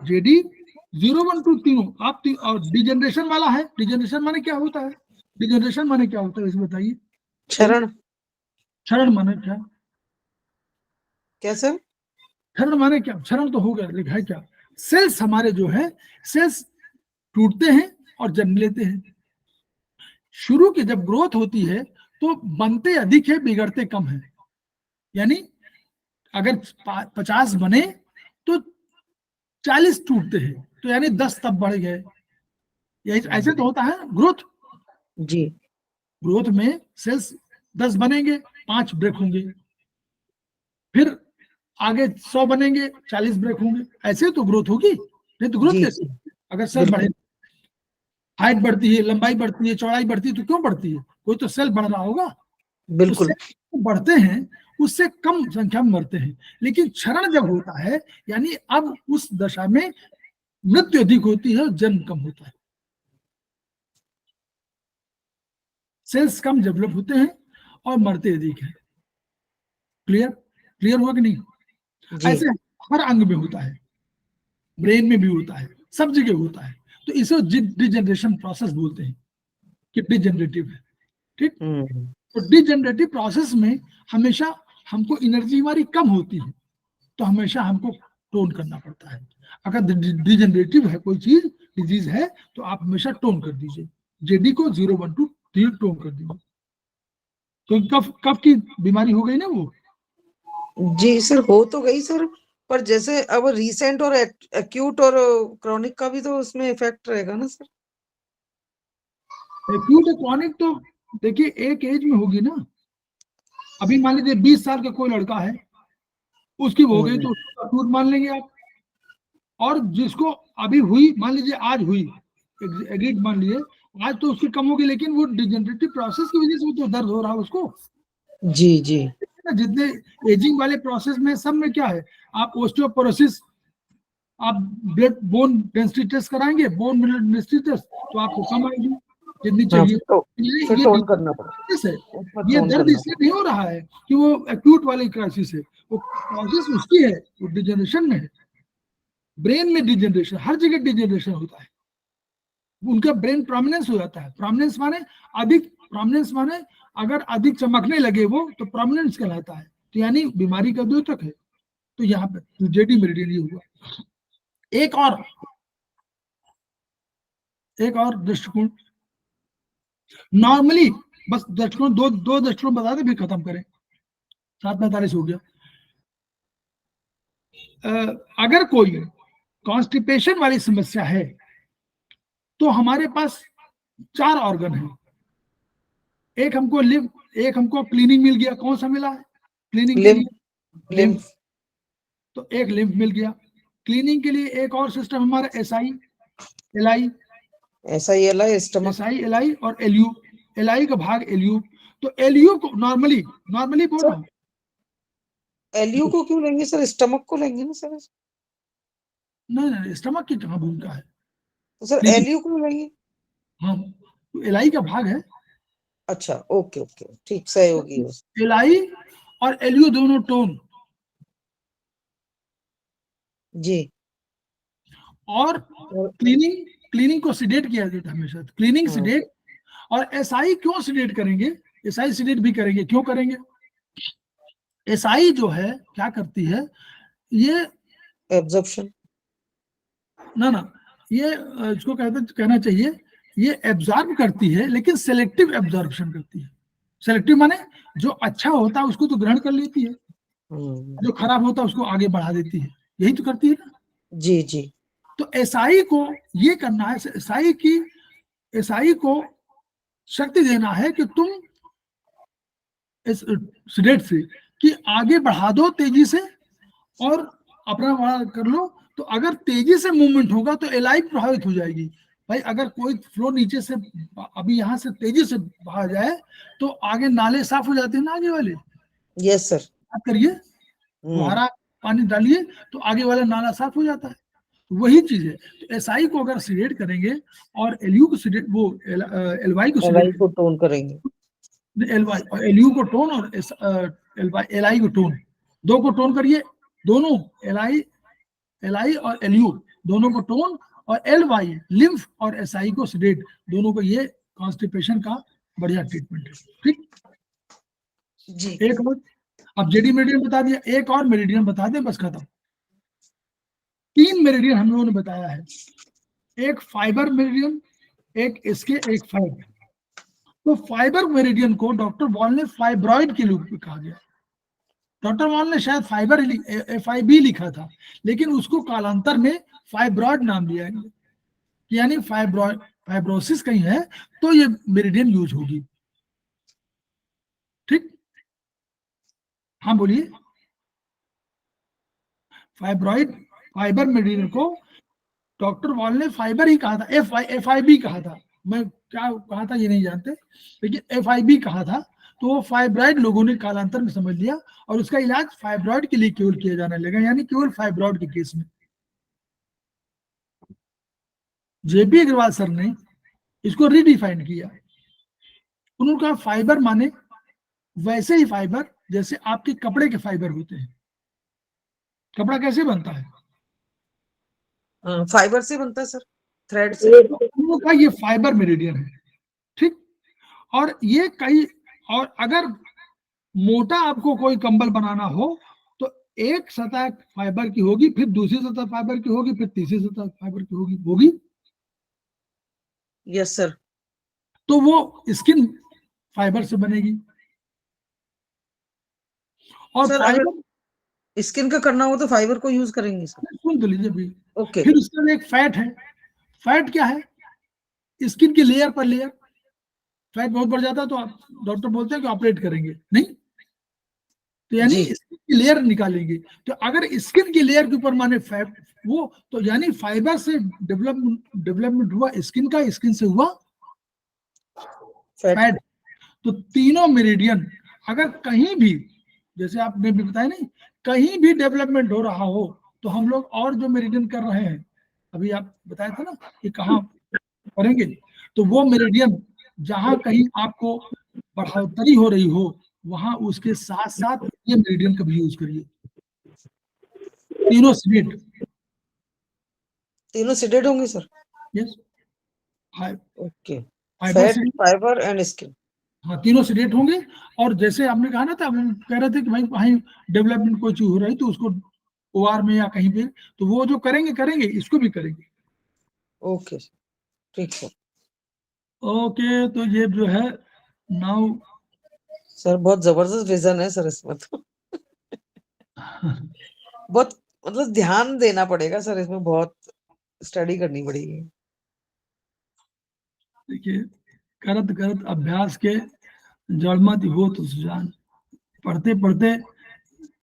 जेडी 0 1 2 तीनों आप और डिजेनरेशन वाला है। डिजेनरेशन माने क्या होता है, डिजेनरेशन माने क्या होता है इसे बताइए। क्षरण माने क्या, कैसे, क्षरण माने क्या, क्षरण तो हो गया लेकिन है क्या, सेल्स हमारे जो है, सेल्स टूटते हैं और जन्म लेते हैं। शुरू की जब ग्रोथ होती है तो बनते अधिक है, बिगड़ते कम है। यानी अगर 50 बने तो 40 टूटते हैं, तो यानी 10 तब बढ़ गए। ऐसे तो होता है ग्रोथ जी। ग्रोथ में सेल्स 10 बनेंगे, 5 ब्रेक होंगे, फिर आगे 100 बनेंगे, 40 ब्रेक होंगे। ऐसे तो ग्रोथ होगी, नहीं तो ग्रोथ कैसे, अगर सेल बढ़े, हाइट बढ़ती है, लंबाई बढ़ती है, चौड़ाई बढ़ती है, तो क्यों बढ़ती है, कोई तो सेल बढ़ रहा होगा, बिल्कुल। उससे बढ़ते हैं उससे कम संख्या में मरते हैं। लेकिन क्षरण जब होता है यानी अब उस दशा में मृत्यु अधिक होती है और जन्म कम होता है, सेल्स कम डेवलप होते हैं और मरते अधिक है। क्लियर? क्लियर हुआ कि नहीं? जी ऐसे हर अंग में होता है, ब्रेन में भी होता है, सब जगह होता है। तो इसे डिजेनरेशन प्रोसेस बोलते हैं कि डिजेनरेटिव है। ठीक? तो डिजेनरेटिव प्रोसेस में हमेशा हमको एनर्जी हमारी कम होती है, तो हमेशा हमको टोन करना पड़ता है। अगर डिजेनरेटिव है कोई चीज, डिजीज है, तो आप हमेशा टोन कर दीजिए, जेडी को 012 टोन कर दीजिए। तो कफ की बीमारी हो गई ना वो। जी सर, हो तो गई सर, पर जैसे अब रीसेंट और एक्यूट और क्रॉनिक का भी तो उसमें इफेक्ट रहेगा ना सर। एक्यूट क्रॉनिक तो देखिए एक एज में होगी ना। अभी मान लीजिए 20 साल का कोई लड़का है, उसकी हो गई तो उसको एक्यूट मान लेंगे आप। और जिसको अभी हुई, मान लीजिए आज हुई, एग्रीड मान लीजिए आज, तो उसकी कम होगी, लेकिन वो डिजेनरेटिव प्रोसेस की वजह से वो तो दर्द हो रहा है उसको। जी जी। जितने एजिंग वाले प्रोसेस में सब में क्या है, आप ओस्टियोपोरोसिस, आप ब्लड बोन डेंसिटी टेस्ट कराएंगे, बोन मिनरल डेंसिटी टेस्ट, तो आपको कम आएगी जितनी चाहिए। तो फिर टोन करना है ये दर्द इसलिए नहीं हो रहा है कि वो एक्यूट वाली क्राइसिस है, वो क्राइसिस उसकी है, वो डिजेनरेशन में है। ब्रेन में डिजेनरेशन, हर जगह डिजेनरेशन होता है, उनका ब्रेन प्रोमिनेंस हो जाता है। प्रोमिनेंस माने अधिक, प्रोमिनेंस माने अगर अधिक चमकने लगे वो तो प्रोमिनेंस कहलाता है। तो यानी बीमारी का द्योतक है। तो यहाँ पे जेडी मेरिडियन ये हुआ। एक और दृष्टिकोण, नॉर्मली बस दृष्टिकोण दो दृष्टिकोण बता दे फिर खत्म करें, 7:45 हो गया। अगर कोई कॉन्स्टिपेशन वाली समस्या है तो हमारे पास 4 ऑर्गन हैं। एक हमको क्लीनिंग मिल गया। कौन सा मिला है क्लीनिंग के लिए? लिम्फ। तो एक लिम्फ मिल गया क्लीनिंग के लिए। एक और सिस्टम हमारा एसआई एलआई और एलयू। एलआई का भाग एलयू। तो एलयू को नॉर्मली बोल रहा हूँ। एलयू को क्यों लेंगे सर? स्टमक को लेंगे ना सर। नहीं, स्टमक की कहाँ भूमिका है? तो सर एलयू को लेंगे। हाँ, तो एलआई का भाग है। अच्छा, ओके ठीक, सहयोगी। एलआई और एलयू दोनों टोन। जी। और क्लीनिंग को सिडेट किया जाता है हमेशा। क्लीनिंग सिडेट। और एसआई क्यों सिडेट करेंगे? एसआई सिडेट भी करेंगे। क्यों करेंगे? एसआई जो है क्या करती है, ये एब्जॉर्प्शन ना ये इसको कहना चाहिए, ये एब्जॉर्ब करती है, लेकिन सेलेक्टिव एब्जॉर्प्शन करती है। सेलेक्टिव माने जो अच्छा होता है उसको तो ग्रहण कर लेती है, जो खराब होता है उसको आगे बढ़ा देती है। यही तो करती है ना। जी जी। तो एसआई को ये करना है, एसआई को शक्ति देना है कि तुम इस सिडेट से कि आगे बढ़ा दो तेजी से और अपना बड़ा कर लो। तो अगर तेजी से मूवमेंट होगा तो एलआई प्रभावित हो जाएगी। भाई अगर कोई फ्लो नीचे से अभी यहाँ से तेजी से बहा जाए तो आगे नाले साफ हो जाते हैं ना आगे वाले। Yes sir. बात करिए, फुहारा पानी डालिए तो आगे वाला नाला साफ हो जाता है। वही चीज है। तो एसआई को अगर सिडेट करेंगे और एलयू को सिडेट, वो एलवाई को टोन करेंगे। एलवाई और एलयू को टोन और एलआई को टोन, दो को टोन करिए। दोनों एलआई और एलयू दोनों को टोन, और एलवाई लिम्फ और एसआई को सिडेट, दोनों को। ये कॉन्स्टिपेशन का बढ़िया ट्रीटमेंट है। ठीक जी। एक और, अब जेडी मेरिडियन बता दिया, एक और मेरिडियन बता दें बस खत्म। 3 मेरिडियन हम लोगों ने बताया है, एक फाइबर मेरिडियन, एक इसके, एक फाइबर। तो फाइबर मेरिडियन को डॉक्टर वॉल ने फाइब्रॉइड के रूप में कहा गया। डॉक्टर वॉल ने शायद फाइबर FIB लिखा था, लेकिन उसको कालांतर में फाइब्रॉइड नाम दिया गया, यानी फाइब्रोसिस कहीं है तो ये मेरिडियन यूज होगी। ठीक, हाँ बोलिए। फाइबर मेरिडियन को डॉक्टर वॉल ने फाइबर ही कहा था, FIB कहा था। मैं क्या कहा था ये नहीं जानते, लेकिन FIB कहा था। तो वो फाइब्रॉइड लोगों ने कालांतर में समझ लिया और उसका इलाज फाइब्रॉइड के लिए केवल किया जाने लगा, यानी केवल फाइब्रॉइड के केस में। जेपी अग्रवाल सर ने इसको रीडिफाइन किया। उन्होंने कहा फाइबर माने वैसे ही फाइबर जैसे आपके कपड़े के फाइबर होते हैं। कपड़ा कैसे बनता है? फाइबर से बनता है सर, थ्रेड से। उन्होंने कहा ये फाइबर मेरिडियन है, ठीक। और ये कई, और अगर मोटा आपको कोई कंबल बनाना हो तो एक सतह फाइबर की होगी, फिर दूसरी सतह फाइबर की होगी, फिर तीसरी सतह फाइबर की होगी। Yes sir. तो वो स्किन फाइबर से बनेगी। और सर फाइबर, अगर स्किन का करना हो तो फाइबर को यूज करेंगे सर। सुन तो लीजिए भी। ओके। फिर उसके बाद एक फैट है। फैट क्या है? स्किन की लेयर पर लेयर। फैट बहुत बढ़ जाता है तो आप डॉक्टर बोलते हैं कि ऑपरेट करेंगे, नहीं तो यानी जी। स्किन की लेयर निकालेंगे। तो अगर स्किन की लेयर के ऊपर माने फैट, वो तो यानी फाइबर से डेवलपमेंट हुआ स्किन का, स्किन से हुआ फैट। तो तीनों मेरिडियन अगर कहीं भी, जैसे आपने भी बताया नहीं, कहीं भी डेवलपमेंट हो रहा हो तो हम लोग और जो मेरिडियन कर रहे हैं, अभी आप बताया था ना कि कहाँ करेंगे, तो वो मेरिडियन जहां कहीं आपको बढ़ोतरी हो रही हो वहां उसके साथ साथ ये मेरिडियन का भी यूज करिए। तीनों स्ट्रेट। तीनों सीडेड होंगे sir. Yes, okay. Fibre fat, fibre and skin. हाँ, तीनों सीडेट होंगे। और जैसे आपने कहा ना था, हम कह रहे थे कि भाई कहीं डेवलपमेंट कोई चीज हो रही तो उसको ओआर में या कहीं पे, तो वो जो करेंगे इसको भी करेंगे। ओके ठीक सर। ओके, तो ये जो है नाउ सर बहुत जबरदस्त विजन है सर इसमें तो। बहुत मतलब ध्यान देना पड़ेगा सर इसमें, बहुत स्टडी करनी पड़ेगी। देखिए, करत करत अभ्यास के जड़मत हो तो सुजान। पढ़ते पढ़ते